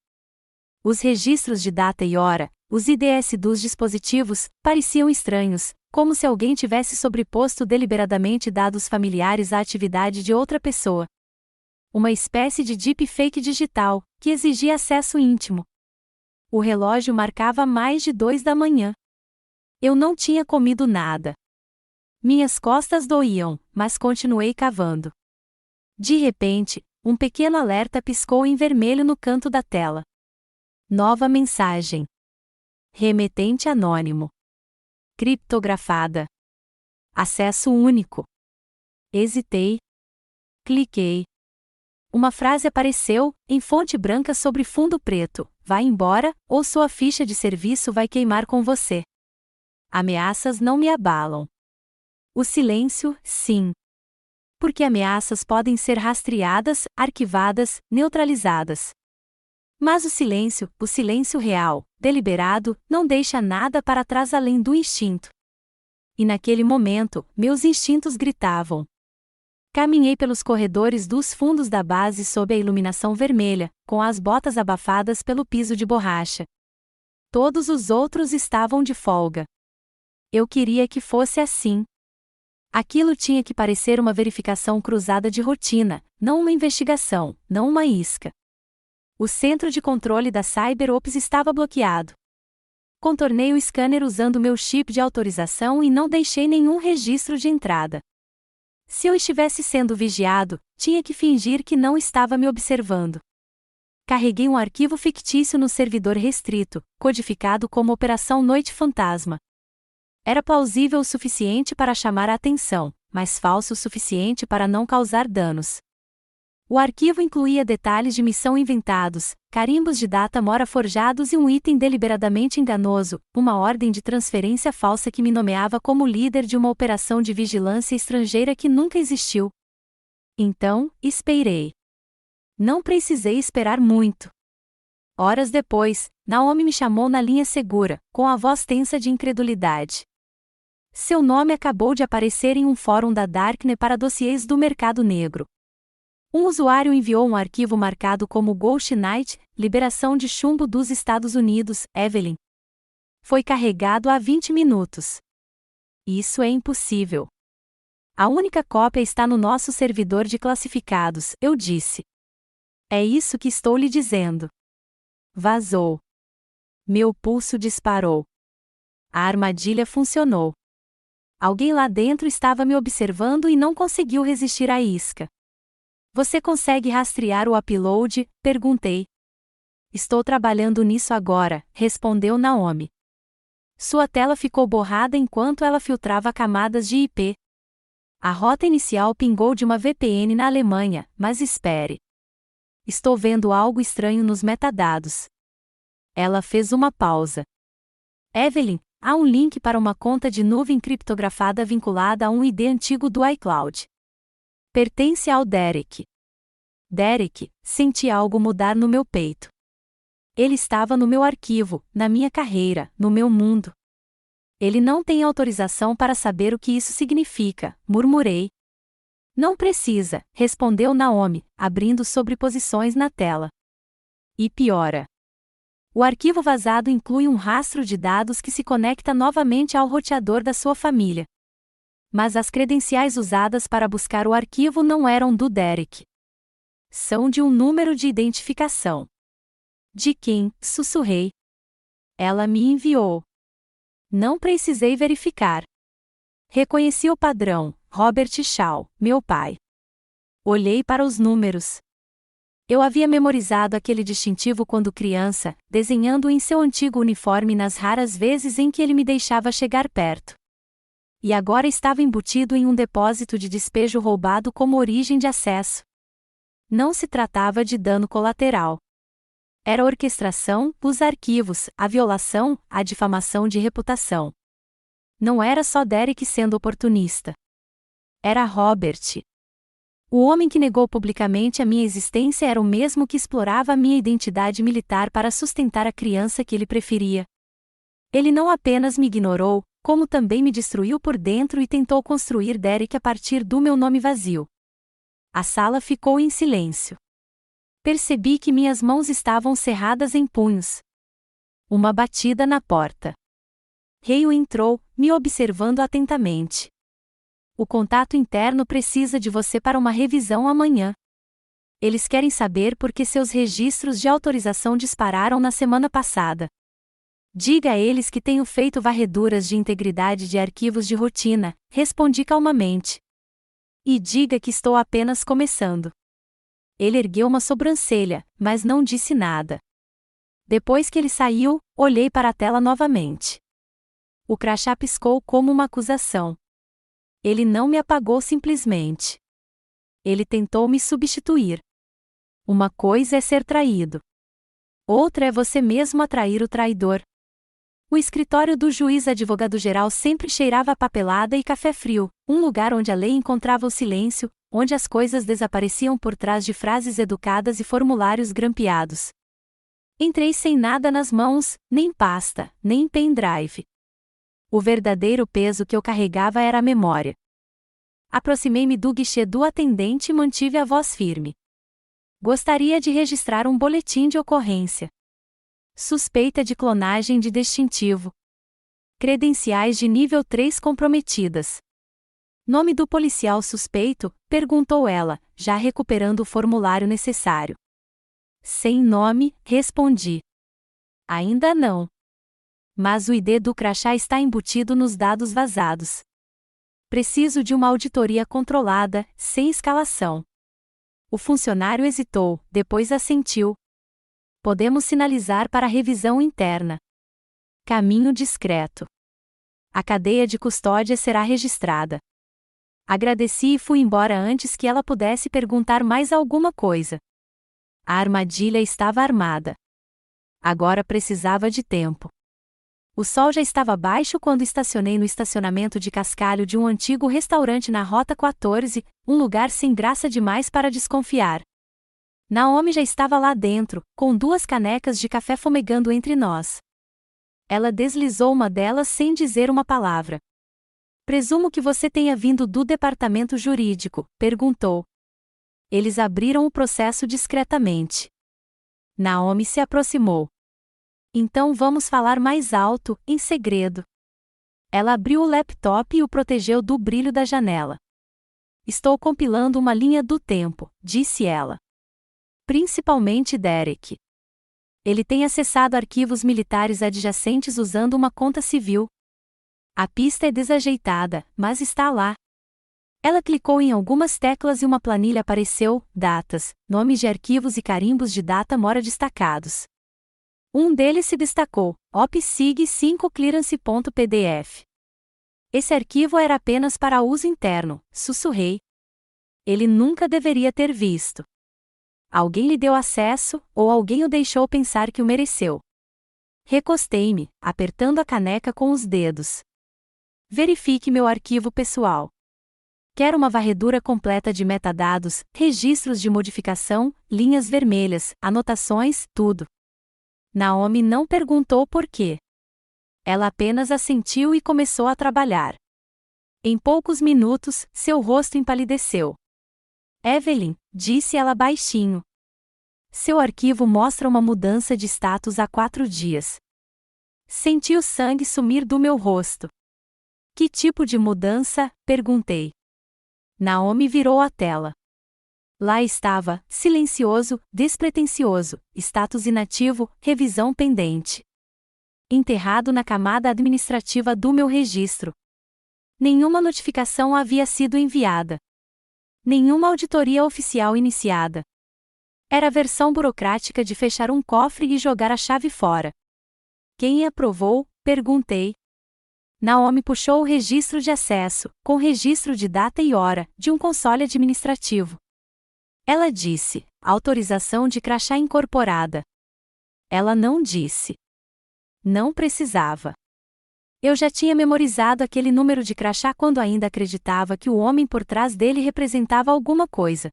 Os registros de data e hora, os IDs dos dispositivos, pareciam estranhos, como se alguém tivesse sobreposto deliberadamente dados familiares à atividade de outra pessoa. Uma espécie de deepfake digital, que exigia acesso íntimo. O relógio marcava mais de 2 da manhã. Eu não tinha comido nada. Minhas costas doíam, mas continuei cavando. De repente, um pequeno alerta piscou em vermelho no canto da tela. Nova mensagem. Remetente anônimo. Criptografada. Acesso único. Hesitei. Cliquei. Uma frase apareceu, em fonte branca sobre fundo preto: vá embora, ou sua ficha de serviço vai queimar com você. Ameaças não me abalam. O silêncio, sim. Porque ameaças podem ser rastreadas, arquivadas, neutralizadas. Mas o silêncio real, deliberado, não deixa nada para trás além do instinto. E naquele momento, meus instintos gritavam. Caminhei pelos corredores dos fundos da base sob a iluminação vermelha, com as botas abafadas pelo piso de borracha. Todos os outros estavam de folga. Eu queria que fosse assim. Aquilo tinha que parecer uma verificação cruzada de rotina, não uma investigação, não uma isca. O centro de controle da CyberOps estava bloqueado. Contornei o scanner usando meu chip de autorização e não deixei nenhum registro de entrada. Se eu estivesse sendo vigiado, tinha que fingir que não estava me observando. Carreguei um arquivo fictício no servidor restrito, codificado como Operação Noite Fantasma. Era plausível o suficiente para chamar a atenção, mas falso o suficiente para não causar danos. O arquivo incluía detalhes de missão inventados, carimbos de data mora forjados e um item deliberadamente enganoso, uma ordem de transferência falsa que me nomeava como líder de uma operação de vigilância estrangeira que nunca existiu. Então, esperei. Não precisei esperar muito. Horas depois, Naomi me chamou na linha segura, com a voz tensa de incredulidade. Seu nome acabou de aparecer em um fórum da Darknet para dossiês do mercado negro. Um usuário enviou um arquivo marcado como Ghost Knight, liberação de chumbo dos Estados Unidos, Evelyn. Foi carregado há 20 minutos. Isso é impossível. A única cópia está no nosso servidor de classificados, eu disse. É isso que estou lhe dizendo. Vazou. Meu pulso disparou. A armadilha funcionou. Alguém lá dentro estava me observando e não conseguiu resistir à isca. Você consegue rastrear o upload? Perguntei. Estou trabalhando nisso agora, respondeu Naomi. Sua tela ficou borrada enquanto ela filtrava camadas de IP. A rota inicial pingou de uma VPN na Alemanha, mas espere. Estou vendo algo estranho nos metadados. Ela fez uma pausa. Evelyn, há um link para uma conta de nuvem criptografada vinculada a um ID antigo do iCloud. Pertence ao Derek. Derek, senti algo mudar no meu peito. Ele estava no meu arquivo, na minha carreira, no meu mundo. Ele não tem autorização para saber o que isso significa, murmurei. Não precisa, respondeu Naomi, abrindo sobreposições na tela. E piora. O arquivo vazado inclui um rastro de dados que se conecta novamente ao roteador da sua família. Mas as credenciais usadas para buscar o arquivo não eram do Derek. São de um número de identificação. De quem? Sussurrei. Ela me enviou. Não precisei verificar. Reconheci o padrão, Robert Shaw, meu pai. Olhei para os números. Eu havia memorizado aquele distintivo quando criança, desenhando-o em seu antigo uniforme nas raras vezes em que ele me deixava chegar perto. E agora estava embutido em um depósito de despejo roubado como origem de acesso. Não se tratava de dano colateral. Era a orquestração, os arquivos, a violação, a difamação de reputação. Não era só Derek sendo oportunista. Era Robert. O homem que negou publicamente a minha existência era o mesmo que explorava a minha identidade militar para sustentar a criança que ele preferia. Ele não apenas me ignorou, como também me destruiu por dentro e tentou construir Derek a partir do meu nome vazio. A sala ficou em silêncio. Percebi que minhas mãos estavam cerradas em punhos. Uma batida na porta. Hale entrou, me observando atentamente. O contato interno precisa de você para uma revisão amanhã. Eles querem saber por que seus registros de autorização dispararam na semana passada. Diga a eles que tenho feito varreduras de integridade de arquivos de rotina, respondi calmamente. E diga que estou apenas começando. Ele ergueu uma sobrancelha, mas não disse nada. Depois que ele saiu, olhei para a tela novamente. O crachá piscou como uma acusação. Ele não me apagou simplesmente. Ele tentou me substituir. Uma coisa é ser traído. Outra é você mesmo atrair o traidor. O escritório do juiz advogado-geral sempre cheirava a papelada e café frio, um lugar onde a lei encontrava o silêncio, onde as coisas desapareciam por trás de frases educadas e formulários grampeados. Entrei sem nada nas mãos, nem pasta, nem pendrive. O verdadeiro peso que eu carregava era a memória. Aproximei-me do guichê do atendente e mantive a voz firme. Gostaria de registrar um boletim de ocorrência. Suspeita de clonagem de distintivo. Credenciais de nível 3 comprometidas. Nome do policial suspeito? Perguntou ela, já recuperando o formulário necessário. Sem nome, respondi. Ainda não. Mas o ID do crachá está embutido nos dados vazados. Preciso de uma auditoria controlada, sem escalação. O funcionário hesitou, depois assentiu. Podemos sinalizar para a revisão interna. Caminho discreto. A cadeia de custódia será registrada. Agradeci e fui embora antes que ela pudesse perguntar mais alguma coisa. A armadilha estava armada. Agora precisava de tempo. O sol já estava baixo quando estacionei no estacionamento de cascalho de um antigo restaurante na Rota 14, um lugar sem graça demais para desconfiar. Naomi já estava lá dentro, com 2 canecas de café fumegando entre nós. Ela deslizou uma delas sem dizer uma palavra. Presumo que você tenha vindo do departamento jurídico, perguntou. Eles abriram o processo discretamente. Naomi se aproximou. Então vamos falar mais alto, em segredo. Ela abriu o laptop e o protegeu do brilho da janela. Estou compilando uma linha do tempo, disse ela. Principalmente Derek. Ele tem acessado arquivos militares adjacentes usando uma conta civil. A pista é desajeitada, mas está lá. Ela clicou em algumas teclas e uma planilha apareceu, datas, nomes de arquivos e carimbos de data mora destacados. Um deles se destacou, OPSIG 5 clearance.pdf. Esse arquivo era apenas para uso interno, sussurrei. Ele nunca deveria ter visto. Alguém lhe deu acesso, ou alguém o deixou pensar que o mereceu. Recostei-me, apertando a caneca com os dedos. Verifique meu arquivo pessoal. Quero uma varredura completa de metadados, registros de modificação, linhas vermelhas, anotações, tudo. Naomi não perguntou por quê. Ela apenas assentiu e começou a trabalhar. Em poucos minutos, seu rosto empalideceu. Evelyn, disse ela baixinho. Seu arquivo mostra uma mudança de status há 4 dias. Senti o sangue sumir do meu rosto. Que tipo de mudança? Perguntei. Naomi virou a tela. Lá estava, silencioso, despretensioso, status inativo, revisão pendente. Enterrado na camada administrativa do meu registro. Nenhuma notificação havia sido enviada. Nenhuma auditoria oficial iniciada. Era a versão burocrática de fechar um cofre e jogar a chave fora. Quem aprovou? Perguntei. Naomi puxou o registro de acesso, com registro de data e hora, de um console administrativo. Ela disse: autorização de crachá incorporada. Ela não disse. Não precisava. Eu já tinha memorizado aquele número de crachá quando ainda acreditava que o homem por trás dele representava alguma coisa.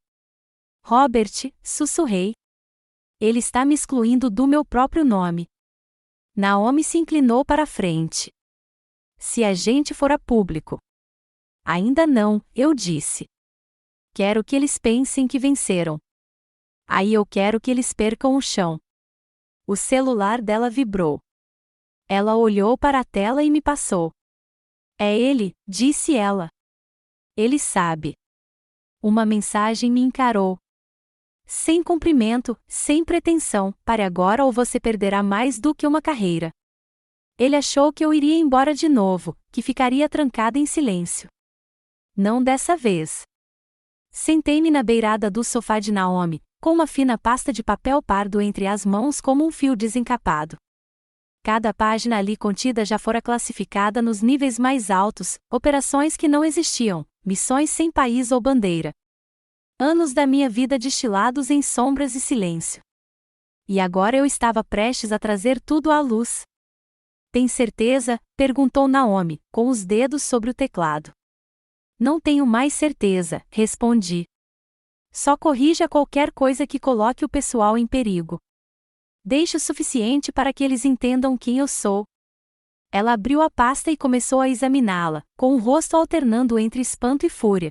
Robert, sussurrei. Ele está me excluindo do meu próprio nome. Naomi se inclinou para a frente. Se a gente for a público. Ainda não, eu disse. Quero que eles pensem que venceram. Aí eu quero que eles percam o chão. O celular dela vibrou. Ela olhou para a tela e me passou. É ele, disse ela. Ele sabe. Uma mensagem me encarou. Sem cumprimento, sem pretensão, pare agora ou você perderá mais do que uma carreira. Ele achou que eu iria embora de novo, que ficaria trancada em silêncio. Não dessa vez. Sentei-me na beirada do sofá de Naomi, com uma fina pasta de papel pardo entre as mãos como um fio desencapado. Cada página ali contida já fora classificada nos níveis mais altos, operações que não existiam, missões sem país ou bandeira. Anos da minha vida destilados em sombras e silêncio. E agora eu estava prestes a trazer tudo à luz. Tem certeza? Perguntou Naomi, com os dedos sobre o teclado. Não tenho mais certeza, respondi. Só corrija qualquer coisa que coloque o pessoal em perigo. Deixe o suficiente para que eles entendam quem eu sou. Ela abriu a pasta e começou a examiná-la, com o rosto alternando entre espanto e fúria.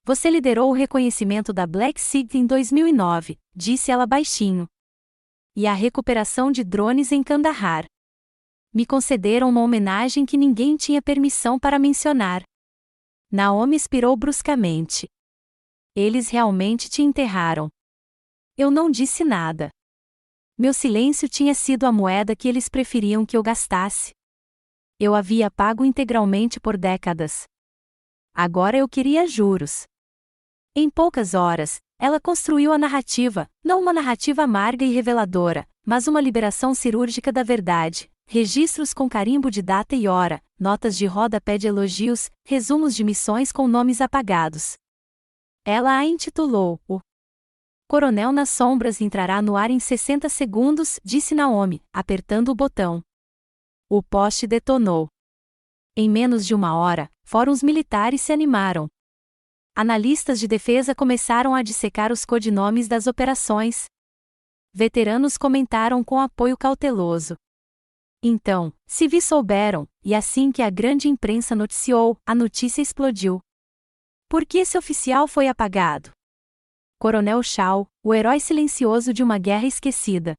Você liderou o reconhecimento da Black Sea em 2009, disse ela baixinho. E a recuperação de drones em Kandahar. Me concederam uma homenagem que ninguém tinha permissão para mencionar. Naomi expirou bruscamente. Eles realmente te enterraram. Eu não disse nada. Meu silêncio tinha sido a moeda que eles preferiam que eu gastasse. Eu havia pago integralmente por décadas. Agora eu queria juros. Em poucas horas, ela construiu a narrativa, não uma narrativa amarga e reveladora, mas uma liberação cirúrgica da verdade, registros com carimbo de data e hora, notas de rodapé de elogios, resumos de missões com nomes apagados. Ela a intitulou O Coronel nas Sombras entrará no ar em 60 segundos, disse Naomi, apertando o botão. O poste detonou. Em menos de uma hora, fóruns militares se animaram. Analistas de defesa começaram a dissecar os codinomes das operações. Veteranos comentaram com apoio cauteloso. Então, civis souberam, e assim que a grande imprensa noticiou, a notícia explodiu. Por que esse oficial foi apagado? Coronel Shaw, o herói silencioso de uma guerra esquecida.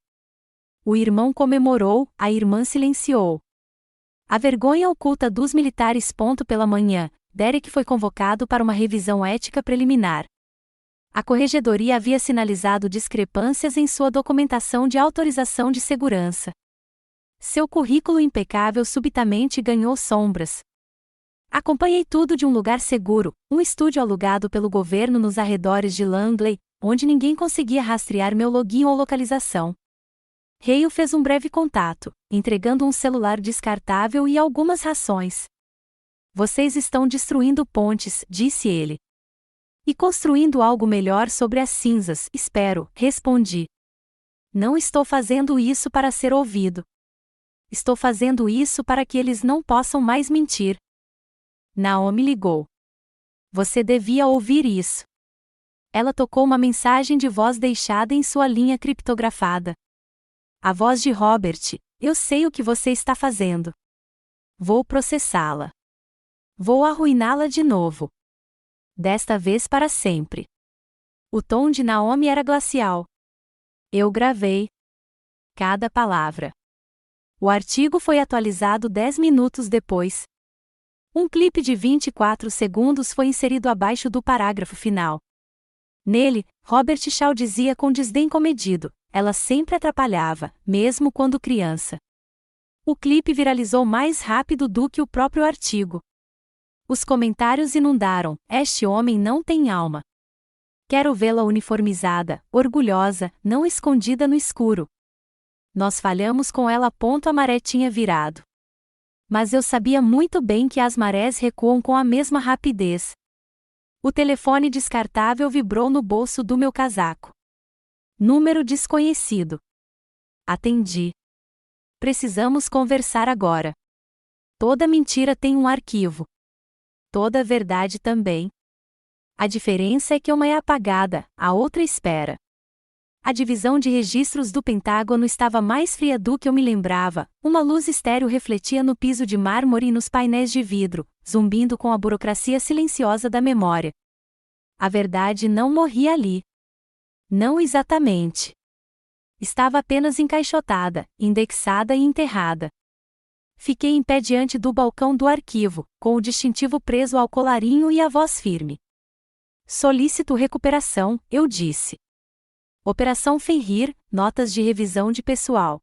O irmão comemorou, a irmã silenciou. A vergonha oculta dos militares. Pela manhã, Derek foi convocado para uma revisão ética preliminar. A corregedoria havia sinalizado discrepâncias em sua documentação de autorização de segurança. Seu currículo impecável subitamente ganhou sombras. Acompanhei tudo de um lugar seguro, um estúdio alugado pelo governo nos arredores de Langley, onde ninguém conseguia rastrear meu login ou localização. Hale fez um breve contato, entregando um celular descartável e algumas rações. Vocês estão destruindo pontes, disse ele. E construindo algo melhor sobre as cinzas, espero, respondi. Não estou fazendo isso para ser ouvido. Estou fazendo isso para que eles não possam mais mentir. Naomi ligou. Você devia ouvir isso. Ela tocou uma mensagem de voz deixada em sua linha criptografada. A voz de Robert: eu sei o que você está fazendo. Vou processá-la. Vou arruiná-la de novo. Desta vez para sempre. O tom de Naomi era glacial. Eu gravei cada palavra. O artigo foi atualizado 10 minutos depois. Um clipe de 24 segundos foi inserido abaixo do parágrafo final. Nele, Robert Shaw dizia com desdém comedido: ela sempre atrapalhava, mesmo quando criança. O clipe viralizou mais rápido do que o próprio artigo. Os comentários inundaram: este homem não tem alma. Quero vê-la uniformizada, orgulhosa, não escondida no escuro. Nós falhamos com ela. A maré tinha virado. Mas eu sabia muito bem que as marés recuam com a mesma rapidez. O telefone descartável vibrou no bolso do meu casaco. Número desconhecido. Atendi. Precisamos conversar agora. Toda mentira tem um arquivo. Toda verdade também. A diferença é que uma é apagada, a outra espera. A divisão de registros do Pentágono estava mais fria do que eu me lembrava. Uma luz estéril refletia no piso de mármore e nos painéis de vidro, zumbindo com a burocracia silenciosa da memória. A verdade não morria ali. Não exatamente. Estava apenas encaixotada, indexada e enterrada. Fiquei em pé diante do balcão do arquivo, com o distintivo preso ao colarinho e a voz firme. Solicito recuperação, eu disse. Operação Fenrir, notas de revisão de pessoal.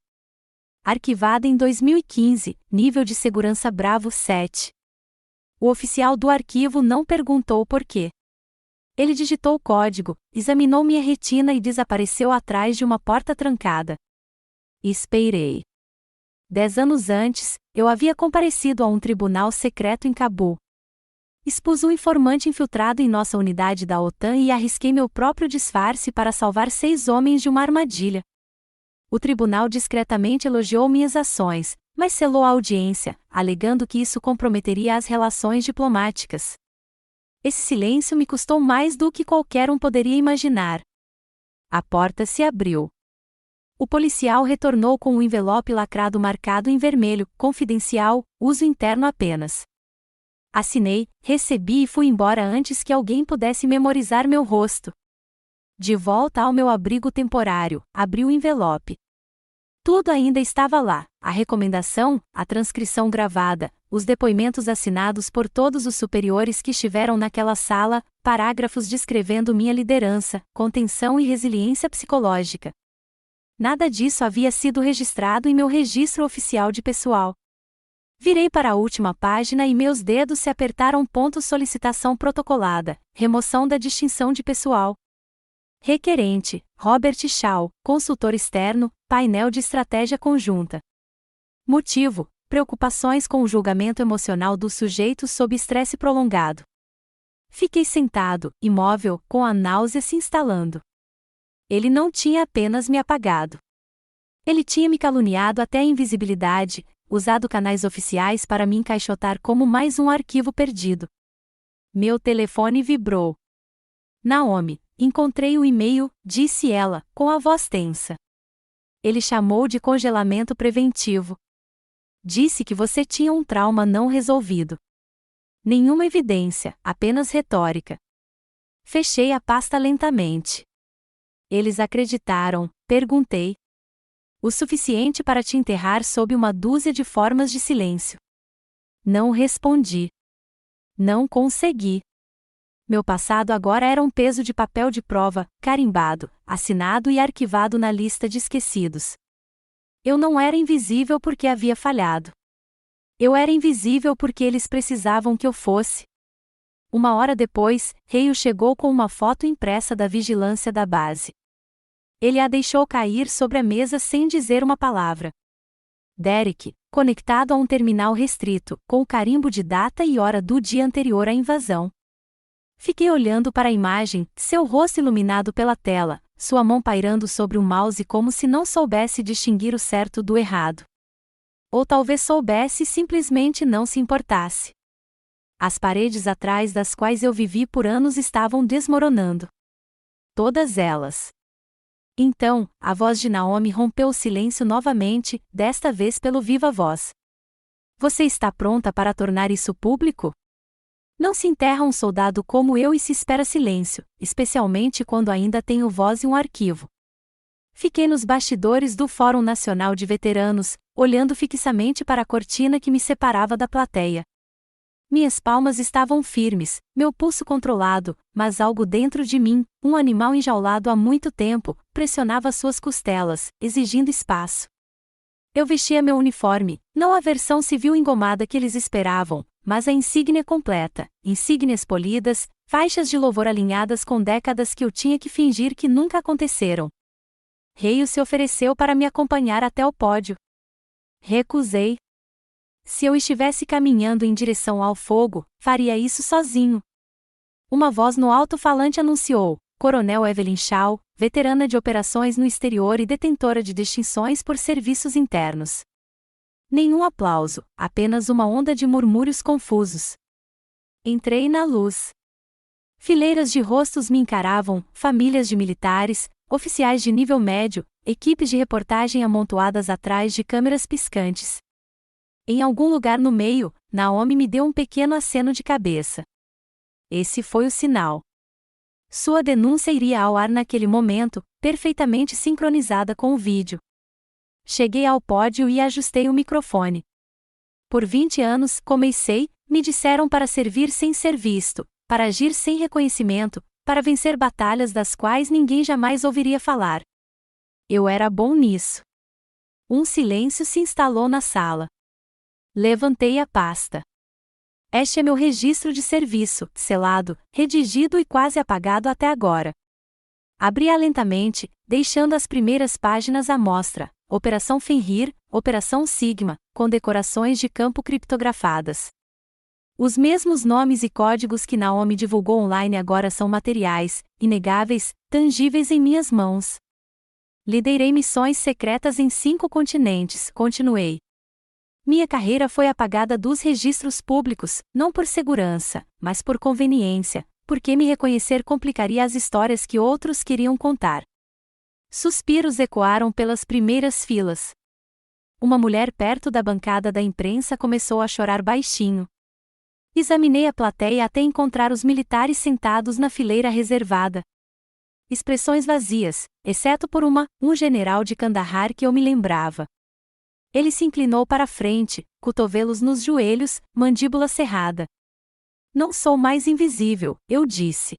Arquivada em 2015, nível de segurança Bravo 7. O oficial do arquivo não perguntou por quê. Ele digitou o código, examinou minha retina e desapareceu atrás de uma porta trancada. Esperei. 10 anos antes, eu havia comparecido a um tribunal secreto em Cabul. Expus um informante infiltrado em nossa unidade da OTAN e arrisquei meu próprio disfarce para salvar 6 homens de uma armadilha. O tribunal discretamente elogiou minhas ações, mas selou a audiência, alegando que isso comprometeria as relações diplomáticas. Esse silêncio me custou mais do que qualquer um poderia imaginar. A porta se abriu. O policial retornou com um envelope lacrado marcado em vermelho, confidencial, uso interno apenas. Assinei, recebi e fui embora antes que alguém pudesse memorizar meu rosto. De volta ao meu abrigo temporário, abri o envelope. Tudo ainda estava lá: a recomendação, a transcrição gravada, os depoimentos assinados por todos os superiores que estiveram naquela sala, parágrafos descrevendo minha liderança, contenção e resiliência psicológica. Nada disso havia sido registrado em meu registro oficial de pessoal. Virei para a última página e meus dedos se apertaram. Solicitação protocolada, remoção da distinção de pessoal. Requerente, Robert Shaw, consultor externo, painel de estratégia conjunta. Motivo, preocupações com o julgamento emocional do sujeito sob estresse prolongado. Fiquei sentado, imóvel, com a náusea se instalando. Ele não tinha apenas me apagado. Ele tinha me caluniado até a invisibilidade, usado canais oficiais para me encaixotar como mais um arquivo perdido. Meu telefone vibrou. Naomi, encontrei o e-mail, disse ela, com a voz tensa. Ele chamou de congelamento preventivo. Disse que você tinha um trauma não resolvido. Nenhuma evidência, apenas retórica. Fechei a pasta lentamente. Eles acreditaram, perguntei. O suficiente para te enterrar sob uma dúzia de formas de silêncio. Não respondi. Não consegui. Meu passado agora era um peso de papel de prova, carimbado, assinado e arquivado na lista de esquecidos. Eu não era invisível porque havia falhado. Eu era invisível porque eles precisavam que eu fosse. Uma hora depois, Reio chegou com uma foto impressa da vigilância da base. Ele a deixou cair sobre a mesa sem dizer uma palavra. Derek, conectado a um terminal restrito, com o carimbo de data e hora do dia anterior à invasão. Fiquei olhando para a imagem, seu rosto iluminado pela tela, sua mão pairando sobre o mouse como se não soubesse distinguir o certo do errado. Ou talvez soubesse e simplesmente não se importasse. As paredes atrás das quais eu vivi por anos estavam desmoronando. Todas elas. Então, a voz de Naomi rompeu o silêncio novamente, desta vez pelo viva voz. Você está pronta para tornar isso público? Não se enterra um soldado como eu e se espera silêncio, especialmente quando ainda tenho voz e um arquivo. Fiquei nos bastidores do Fórum Nacional de Veteranos, olhando fixamente para a cortina que me separava da plateia. Minhas palmas estavam firmes, meu pulso controlado, mas algo dentro de mim, um animal enjaulado há muito tempo, pressionava suas costelas, exigindo espaço. Eu vestia meu uniforme, não a versão civil engomada que eles esperavam, mas a insígnia completa, insígnias polidas, faixas de louvor alinhadas com décadas que eu tinha que fingir que nunca aconteceram. Reio se ofereceu para me acompanhar até o pódio. Recusei. Se eu estivesse caminhando em direção ao fogo, faria isso sozinho. Uma voz no alto-falante anunciou: Coronel Evelyn Shaw, veterana de operações no exterior e detentora de distinções por serviços internos. Nenhum aplauso, apenas uma onda de murmúrios confusos. Entrei na luz. Fileiras de rostos me encaravam, famílias de militares, oficiais de nível médio, equipes de reportagem amontoadas atrás de câmeras piscantes. Em algum lugar no meio, Naomi me deu um pequeno aceno de cabeça. Esse foi o sinal. Sua denúncia iria ao ar naquele momento, perfeitamente sincronizada com o vídeo. Cheguei ao pódio e ajustei o microfone. Por 20 anos, comecei, me disseram para servir sem ser visto, para agir sem reconhecimento, para vencer batalhas das quais ninguém jamais ouviria falar. Eu era bom nisso. Um silêncio se instalou na sala. Levantei a pasta. Este é meu registro de serviço, selado, redigido e quase apagado até agora. Abri-a lentamente, deixando as primeiras páginas à mostra. Operação Fenrir, Operação Sigma, com decorações de campo criptografadas. Os mesmos nomes e códigos que Naomi divulgou online agora são materiais, inegáveis, tangíveis em minhas mãos. Liderei missões secretas em 5 continentes, continuei. Minha carreira foi apagada dos registros públicos, não por segurança, mas por conveniência, porque me reconhecer complicaria as histórias que outros queriam contar. Suspiros ecoaram pelas primeiras filas. Uma mulher perto da bancada da imprensa começou a chorar baixinho. Examinei a plateia até encontrar os militares sentados na fileira reservada. Expressões vazias, exceto por um general de Kandahar que eu me lembrava. Ele se inclinou para a frente, cotovelos nos joelhos, mandíbula cerrada. Não sou mais invisível, eu disse.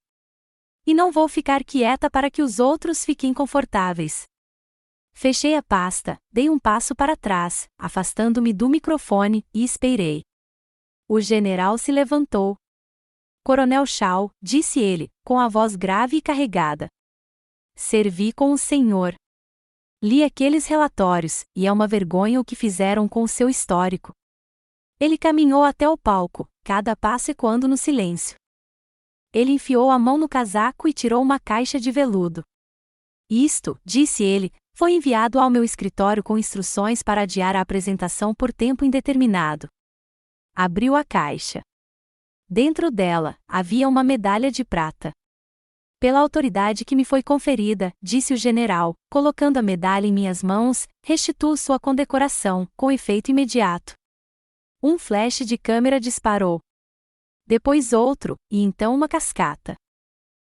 E não vou ficar quieta para que os outros fiquem confortáveis. Fechei a pasta, dei um passo para trás, afastando-me do microfone, e esperei. O general se levantou. Coronel Shaw, disse ele, com a voz grave e carregada. Servi com o senhor. Li aqueles relatórios, e é uma vergonha o que fizeram com o seu histórico. Ele caminhou até o palco, cada passo ecoando no silêncio. Ele enfiou a mão no casaco e tirou uma caixa de veludo. Isto, disse ele, foi enviado ao meu escritório com instruções para adiar a apresentação por tempo indeterminado. Abriu a caixa. Dentro dela, havia uma medalha de prata. Pela autoridade que me foi conferida, disse o general, colocando a medalha em minhas mãos, restituo sua condecoração, com efeito imediato. Um flash de câmera disparou. Depois outro, e então uma cascata.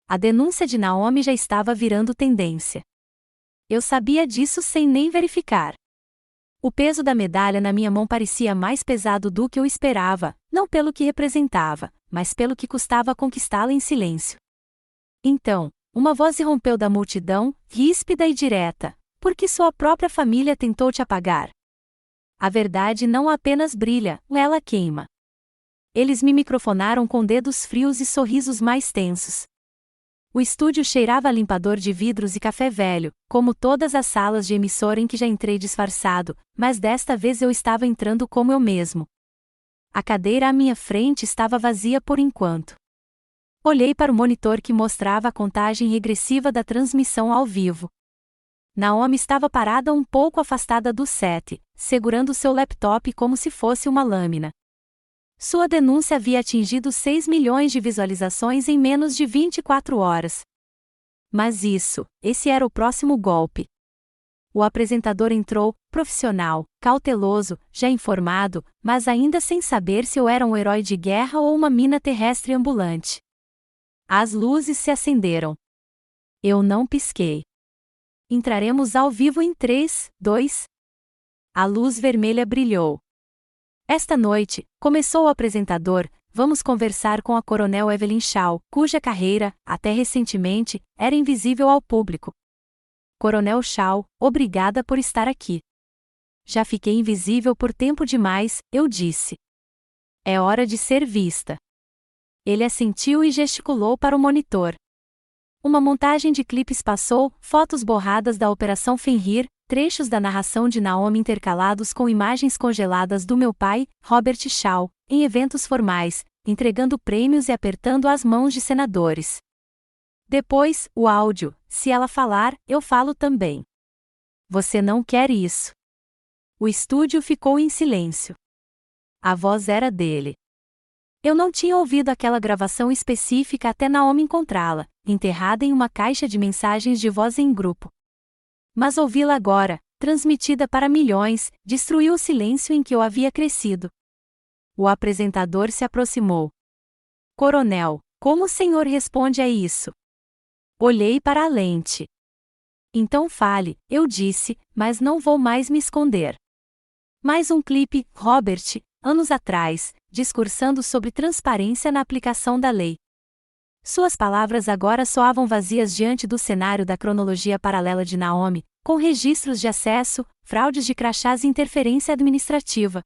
A denúncia de Naomi já estava virando tendência. Eu sabia disso sem nem verificar. O peso da medalha na minha mão parecia mais pesado do que eu esperava, não pelo que representava, mas pelo que custava conquistá-la em silêncio. Então, uma voz irrompeu da multidão, ríspida e direta: por que sua própria família tentou te apagar? A verdade não apenas brilha, ela queima. Eles me microfonaram com dedos frios e sorrisos mais tensos. O estúdio cheirava a limpador de vidros e café velho, como todas as salas de emissora em que já entrei disfarçado, mas desta vez eu estava entrando como eu mesmo. A cadeira à minha frente estava vazia por enquanto. Olhei para o monitor que mostrava a contagem regressiva da transmissão ao vivo. Naomi estava parada um pouco afastada do set, segurando seu laptop como se fosse uma lâmina. Sua denúncia havia atingido 6 milhões de visualizações em menos de 24 horas. Mas esse era o próximo golpe. O apresentador entrou, profissional, cauteloso, já informado, mas ainda sem saber se eu era um herói de guerra ou uma mina terrestre ambulante. As luzes se acenderam. Eu não pisquei. Entraremos ao vivo em 3, 2. A luz vermelha brilhou. Esta noite, começou o apresentador, vamos conversar com a Coronel Evelyn Shaw, cuja carreira, até recentemente, era invisível ao público. Coronel Shaw, obrigada por estar aqui. Já fiquei invisível por tempo demais, eu disse. É hora de ser vista. Ele assentiu e gesticulou para o monitor. Uma montagem de clipes passou, fotos borradas da Operação Fenrir, trechos da narração de Naomi intercalados com imagens congeladas do meu pai, Robert Shaw, em eventos formais, entregando prêmios e apertando as mãos de senadores. Depois, o áudio: se ela falar, eu falo também. Você não quer isso. O estúdio ficou em silêncio. A voz era dele. Eu não tinha ouvido aquela gravação específica até Naomi encontrá-la, enterrada em uma caixa de mensagens de voz em grupo. Mas ouvi-la agora, transmitida para milhões, destruiu o silêncio em que eu havia crescido. O apresentador se aproximou. Coronel, como o senhor responde a isso? Olhei para a lente. Então fale, eu disse, mas não vou mais me esconder. Mais um clipe, Robert, anos atrás, discursando sobre transparência na aplicação da lei. Suas palavras agora soavam vazias diante do cenário da cronologia paralela de Naomi, com registros de acesso, fraudes de crachás e interferência administrativa.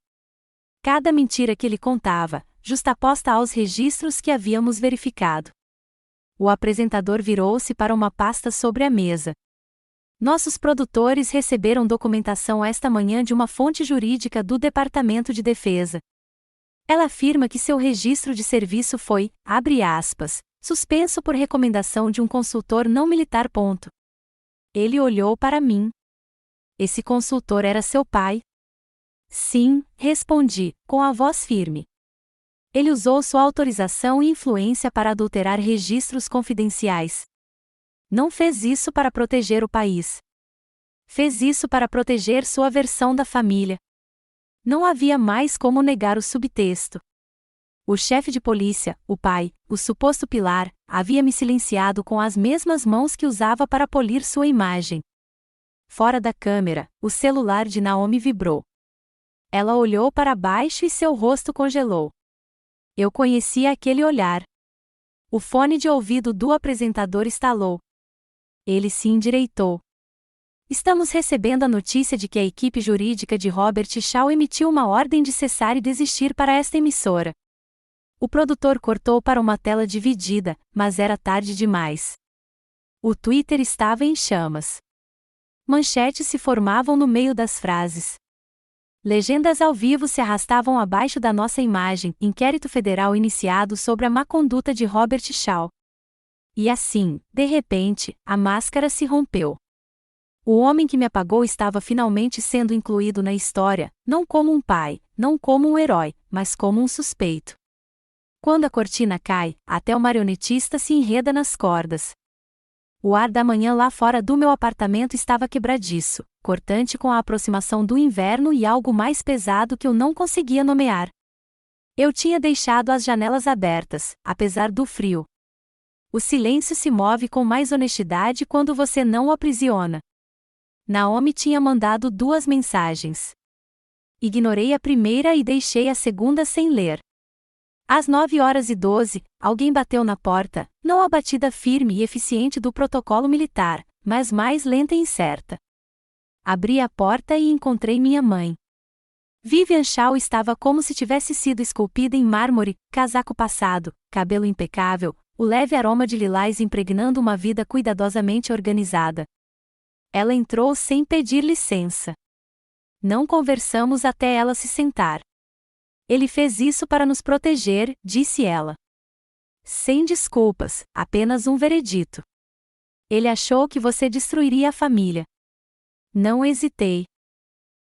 Cada mentira que ele contava, justaposta aos registros que havíamos verificado. O apresentador virou-se para uma pasta sobre a mesa. Nossos produtores receberam documentação esta manhã de uma fonte jurídica do Departamento de Defesa. Ela afirma que seu registro de serviço foi, abre aspas, suspenso por recomendação de um consultor não militar. Ele olhou para mim. Esse consultor era seu pai? Sim, respondi, com a voz firme. Ele usou sua autorização e influência para adulterar registros confidenciais. Não fez isso para proteger o país. Fez isso para proteger sua versão da família. Não havia mais como negar o subtexto. O chefe de polícia, o pai, o suposto pilar, havia me silenciado com as mesmas mãos que usava para polir sua imagem. Fora da câmera, o celular de Naomi vibrou. Ela olhou para baixo e seu rosto congelou. Eu conhecia aquele olhar. O fone de ouvido do apresentador estalou. Ele se endireitou. Estamos recebendo a notícia de que a equipe jurídica de Robert Shaw emitiu uma ordem de cessar e desistir para esta emissora. O produtor cortou para uma tela dividida, mas era tarde demais. O Twitter estava em chamas. Manchetes se formavam no meio das frases. Legendas ao vivo se arrastavam abaixo da nossa imagem, inquérito federal iniciado sobre a má conduta de Robert Shaw. E assim, de repente, a máscara se rompeu. O homem que me apagou estava finalmente sendo incluído na história, não como um pai, não como um herói, mas como um suspeito. Quando a cortina cai, até o marionetista se enreda nas cordas. O ar da manhã lá fora do meu apartamento estava quebradiço, cortante com a aproximação do inverno e algo mais pesado que eu não conseguia nomear. Eu tinha deixado as janelas abertas, apesar do frio. O silêncio se move com mais honestidade quando você não o aprisiona. Naomi tinha mandado 2 mensagens. Ignorei a primeira e deixei a segunda sem ler. Às 9h12, alguém bateu na porta, não a batida firme e eficiente do protocolo militar, mas mais lenta e incerta. Abri a porta e encontrei minha mãe. Vivian Shaw estava como se tivesse sido esculpida em mármore, casaco passado, cabelo impecável, o leve aroma de lilás impregnando uma vida cuidadosamente organizada. Ela entrou sem pedir licença. Não conversamos até ela se sentar. Ele fez isso para nos proteger, disse ela. Sem desculpas, apenas um veredito. Ele achou que você destruiria a família. Não hesitei.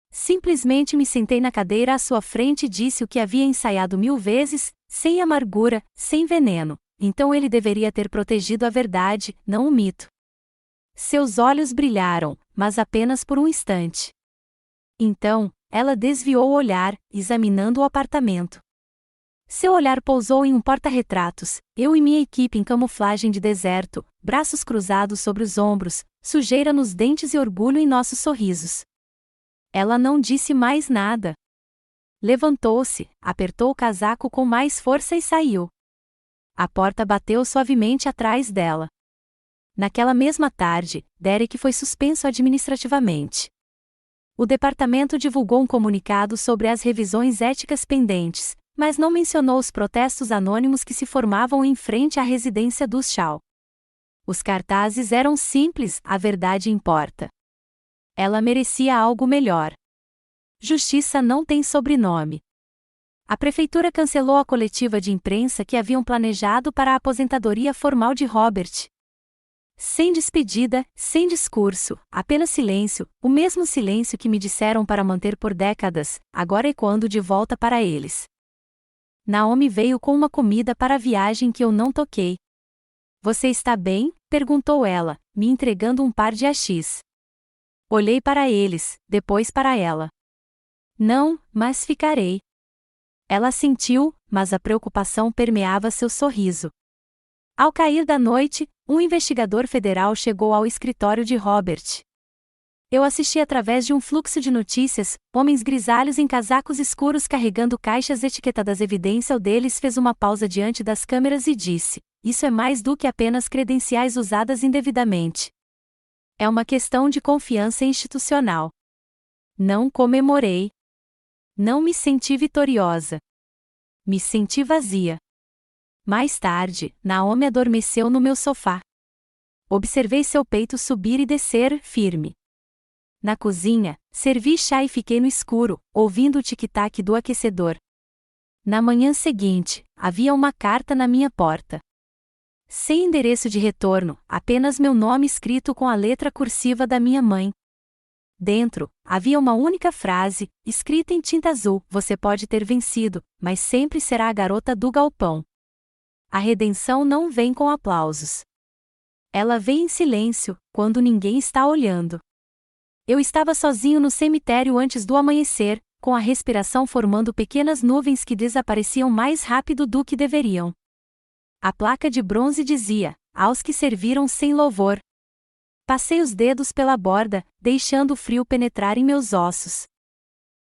Simplesmente me sentei na cadeira à sua frente e disse o que havia ensaiado 1000 vezes, sem amargura, sem veneno. Então ele deveria ter protegido a verdade, não o mito. Seus olhos brilharam, mas apenas por um instante. Então, ela desviou o olhar, examinando o apartamento. Seu olhar pousou em um porta-retratos, eu e minha equipe em camuflagem de deserto, braços cruzados sobre os ombros, sujeira nos dentes e orgulho em nossos sorrisos. Ela não disse mais nada. Levantou-se, apertou o casaco com mais força e saiu. A porta bateu suavemente atrás dela. Naquela mesma tarde, Derek foi suspenso administrativamente. O departamento divulgou um comunicado sobre as revisões éticas pendentes, mas não mencionou os protestos anônimos que se formavam em frente à residência dos Shaw. Os cartazes eram simples, a verdade importa. Ela merecia algo melhor. Justiça não tem sobrenome. A prefeitura cancelou a coletiva de imprensa que haviam planejado para a aposentadoria formal de Robert. Sem despedida, sem discurso, apenas silêncio, o mesmo silêncio que me disseram para manter por décadas, agora ecoando de volta para eles. Naomi veio com uma comida para a viagem que eu não toquei. Você está bem? Perguntou ela, me entregando um par de AX. Olhei para eles, depois para ela. Não, mas ficarei. Ela assentiu, mas a preocupação permeava seu sorriso. Ao cair da noite, um investigador federal chegou ao escritório de Robert. Eu assisti através de um fluxo de notícias, homens grisalhos em casacos escuros carregando caixas etiquetadas. Evidência. O deles fez uma pausa diante das câmeras e disse: isso é mais do que apenas credenciais usadas indevidamente. É uma questão de confiança institucional. Não comemorei. Não me senti vitoriosa. Me senti vazia. Mais tarde, Naomi adormeceu no meu sofá. Observei seu peito subir e descer, firme. Na cozinha, servi chá e fiquei no escuro, ouvindo o tic-tac do aquecedor. Na manhã seguinte, havia uma carta na minha porta. Sem endereço de retorno, apenas meu nome escrito com a letra cursiva da minha mãe. Dentro, havia uma única frase, escrita em tinta azul: você pode ter vencido, mas sempre será a garota do galpão. A redenção não vem com aplausos. Ela vem em silêncio, quando ninguém está olhando. Eu estava sozinho no cemitério antes do amanhecer, com a respiração formando pequenas nuvens que desapareciam mais rápido do que deveriam. A placa de bronze dizia: aos que serviram sem louvor. Passei os dedos pela borda, deixando o frio penetrar em meus ossos.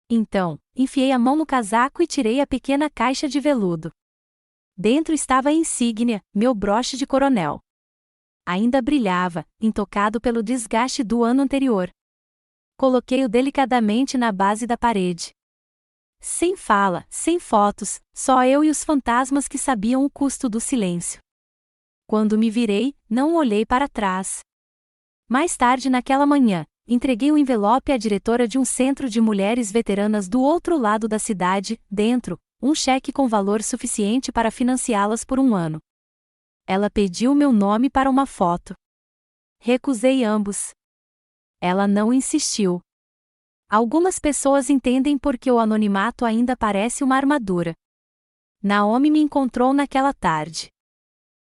Então, enfiei a mão no casaco e tirei a pequena caixa de veludo. Dentro estava a insígnia, meu broche de coronel. Ainda brilhava, intocado pelo desgaste do ano anterior. Coloquei-o delicadamente na base da parede. Sem fala, sem fotos, só eu e os fantasmas que sabiam o custo do silêncio. Quando me virei, não olhei para trás. Mais tarde naquela manhã, entreguei um envelope à diretora de um centro de mulheres veteranas do outro lado da cidade, dentro, um cheque com valor suficiente para financiá-las por um ano. Ela pediu meu nome para uma foto. Recusei ambos. Ela não insistiu. Algumas pessoas entendem porque o anonimato ainda parece uma armadura. Naomi me encontrou naquela tarde.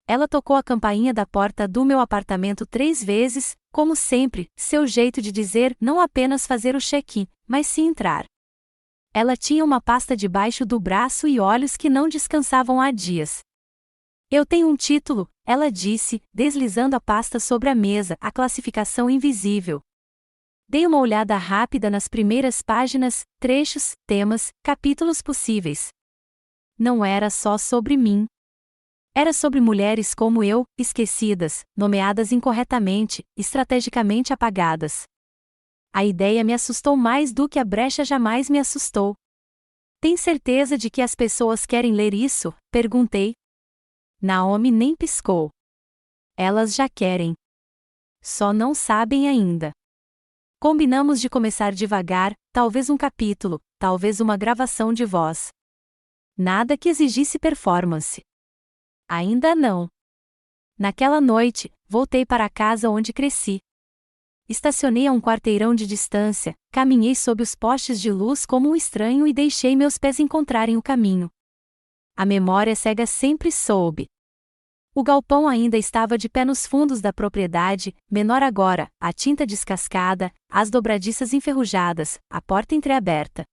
Ela tocou a campainha da porta do meu apartamento 3 vezes, como sempre, seu jeito de dizer não apenas fazer o check-in, mas sim entrar. Ela tinha uma pasta debaixo do braço e olhos que não descansavam há dias. Eu tenho um título, ela disse, deslizando a pasta sobre a mesa, a classificação invisível. Dei uma olhada rápida nas primeiras páginas, trechos, temas, capítulos possíveis. Não era só sobre mim. Era sobre mulheres como eu, esquecidas, nomeadas incorretamente, estrategicamente apagadas. A ideia me assustou mais do que a brecha jamais me assustou. Tem certeza de que as pessoas querem ler isso? Perguntei. Naomi nem piscou. Elas já querem. Só não sabem ainda. Combinamos de começar devagar, talvez um capítulo, talvez uma gravação de voz. Nada que exigisse performance. Ainda não. Naquela noite, voltei para a casa onde cresci. Estacionei a um quarteirão de distância, caminhei sob os postes de luz como um estranho e deixei meus pés encontrarem o caminho. A memória cega sempre soube. O galpão ainda estava de pé nos fundos da propriedade, menor agora, a tinta descascada, as dobradiças enferrujadas, a porta entreaberta.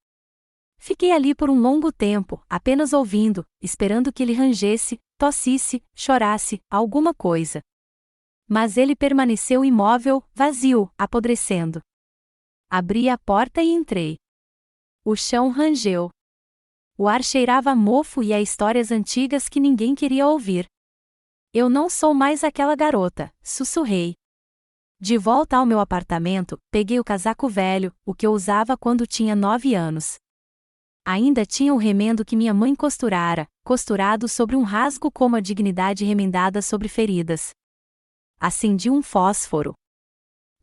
Fiquei ali por um longo tempo, apenas ouvindo, esperando que ele rangesse, tossisse, chorasse, alguma coisa. Mas ele permaneceu imóvel, vazio, apodrecendo. Abri a porta e entrei. O chão rangeu. O ar cheirava a mofo e a histórias antigas que ninguém queria ouvir. Eu não sou mais aquela garota, sussurrei. De volta ao meu apartamento, peguei o casaco velho, o que eu usava quando tinha 9 anos. Ainda tinha o remendo que minha mãe costurara, costurado sobre um rasgo como a dignidade remendada sobre feridas. Acendi um fósforo.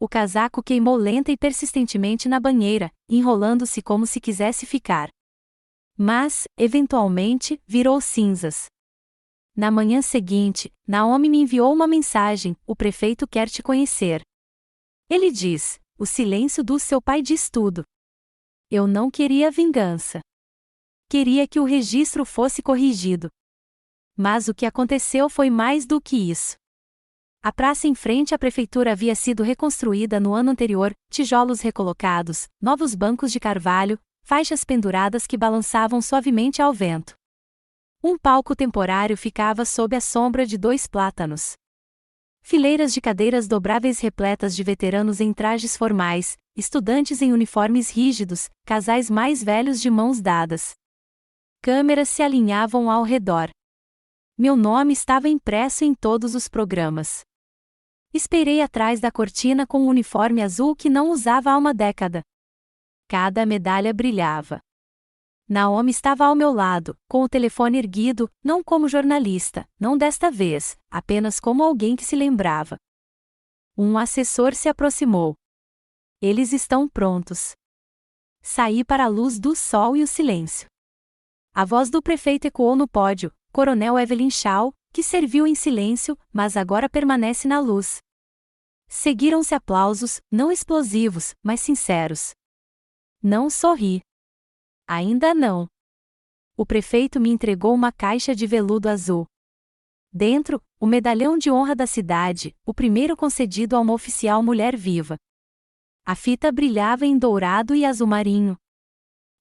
O casaco queimou lenta e persistentemente na banheira, enrolando-se como se quisesse ficar. Mas, eventualmente, virou cinzas. Na manhã seguinte, Naomi me enviou uma mensagem: o prefeito quer te conhecer. Ele diz: o silêncio do seu pai diz tudo. Eu não queria vingança. Queria que o registro fosse corrigido. Mas o que aconteceu foi mais do que isso. A praça em frente à prefeitura havia sido reconstruída no ano anterior, tijolos recolocados, novos bancos de carvalho, faixas penduradas que balançavam suavemente ao vento. Um palco temporário ficava sob a sombra de 2 plátanos. Fileiras de cadeiras dobráveis repletas de veteranos em trajes formais, estudantes em uniformes rígidos, casais mais velhos de mãos dadas. Câmeras se alinhavam ao redor. Meu nome estava impresso em todos os programas. Esperei atrás da cortina com um uniforme azul que não usava há uma década. Cada medalha brilhava. Naomi estava ao meu lado, com o telefone erguido, não como jornalista, não desta vez, apenas como alguém que se lembrava. Um assessor se aproximou. Eles estão prontos. Saí para a luz do sol e o silêncio. A voz do prefeito ecoou no pódio, Coronel Evelyn Shaw, que serviu em silêncio, mas agora permanece na luz. Seguiram-se aplausos, não explosivos, mas sinceros. Não sorri. Ainda não. O prefeito me entregou uma caixa de veludo azul. Dentro, o medalhão de honra da cidade, o primeiro concedido a uma oficial mulher viva. A fita brilhava em dourado e azul marinho.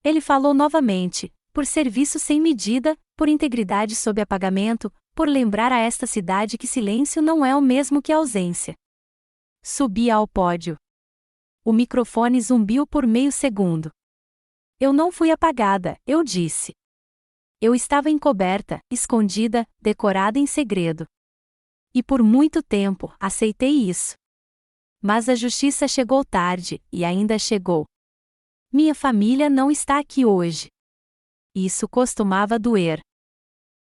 Ele falou novamente: por serviço sem medida, por integridade sob apagamento, por lembrar a esta cidade que silêncio não é o mesmo que ausência. Subi ao pódio. O microfone zumbiu por meio segundo. Eu não fui apagada, eu disse. Eu estava encoberta, escondida, decorada em segredo. E por muito tempo, aceitei isso. Mas a justiça chegou tarde, e ainda chegou. Minha família não está aqui hoje. Isso costumava doer.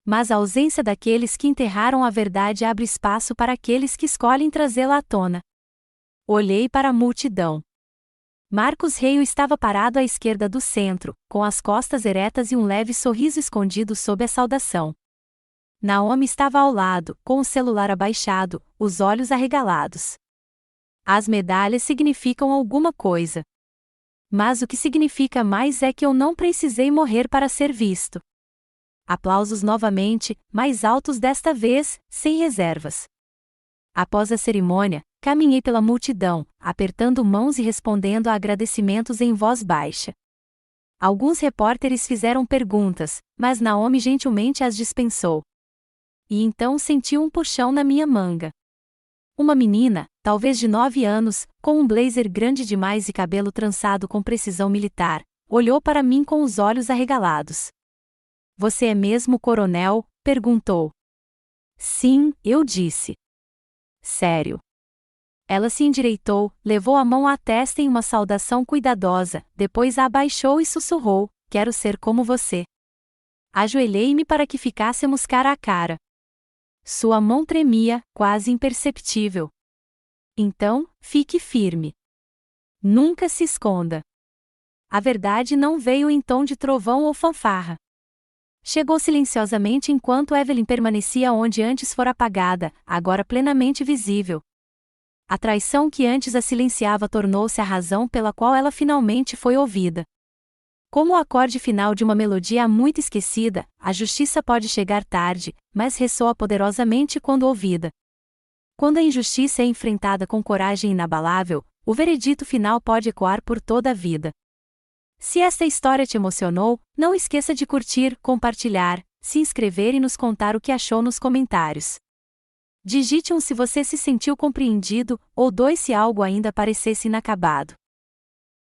Mas a ausência daqueles que enterraram a verdade abre espaço para aqueles que escolhem trazê-la à tona. Olhei para a multidão. Marcos Reio estava parado à esquerda do centro, com as costas eretas e um leve sorriso escondido sob a saudação. Naomi estava ao lado, com o celular abaixado, os olhos arregalados. As medalhas significam alguma coisa. Mas o que significa mais é que eu não precisei morrer para ser visto. Aplausos novamente, mais altos desta vez, sem reservas. Após a cerimônia, caminhei pela multidão, apertando mãos e respondendo a agradecimentos em voz baixa. Alguns repórteres fizeram perguntas, mas Naomi gentilmente as dispensou. E então senti um puxão na minha manga. Uma menina, talvez de 9 anos, com um blazer grande demais e cabelo trançado com precisão militar, olhou para mim com os olhos arregalados. Você é mesmo coronel? Perguntou. Sim, eu disse. Sério. Ela se endireitou, levou a mão à testa em uma saudação cuidadosa, depois a abaixou e sussurrou: quero ser como você. Ajoelhei-me para que ficássemos cara a cara. Sua mão tremia, quase imperceptível. Então, fique firme. Nunca se esconda. A verdade não veio em tom de trovão ou fanfarra. Chegou silenciosamente enquanto Evelyn permanecia onde antes fora apagada, agora plenamente visível. A traição que antes a silenciava tornou-se a razão pela qual ela finalmente foi ouvida. Como o acorde final de uma melodia muito esquecida, a justiça pode chegar tarde, mas ressoa poderosamente quando ouvida. Quando a injustiça é enfrentada com coragem inabalável, o veredito final pode ecoar por toda a vida. Se esta história te emocionou, não esqueça de curtir, compartilhar, se inscrever e nos contar o que achou nos comentários. Digite 1 se você se sentiu compreendido, ou 2 se algo ainda parecesse inacabado.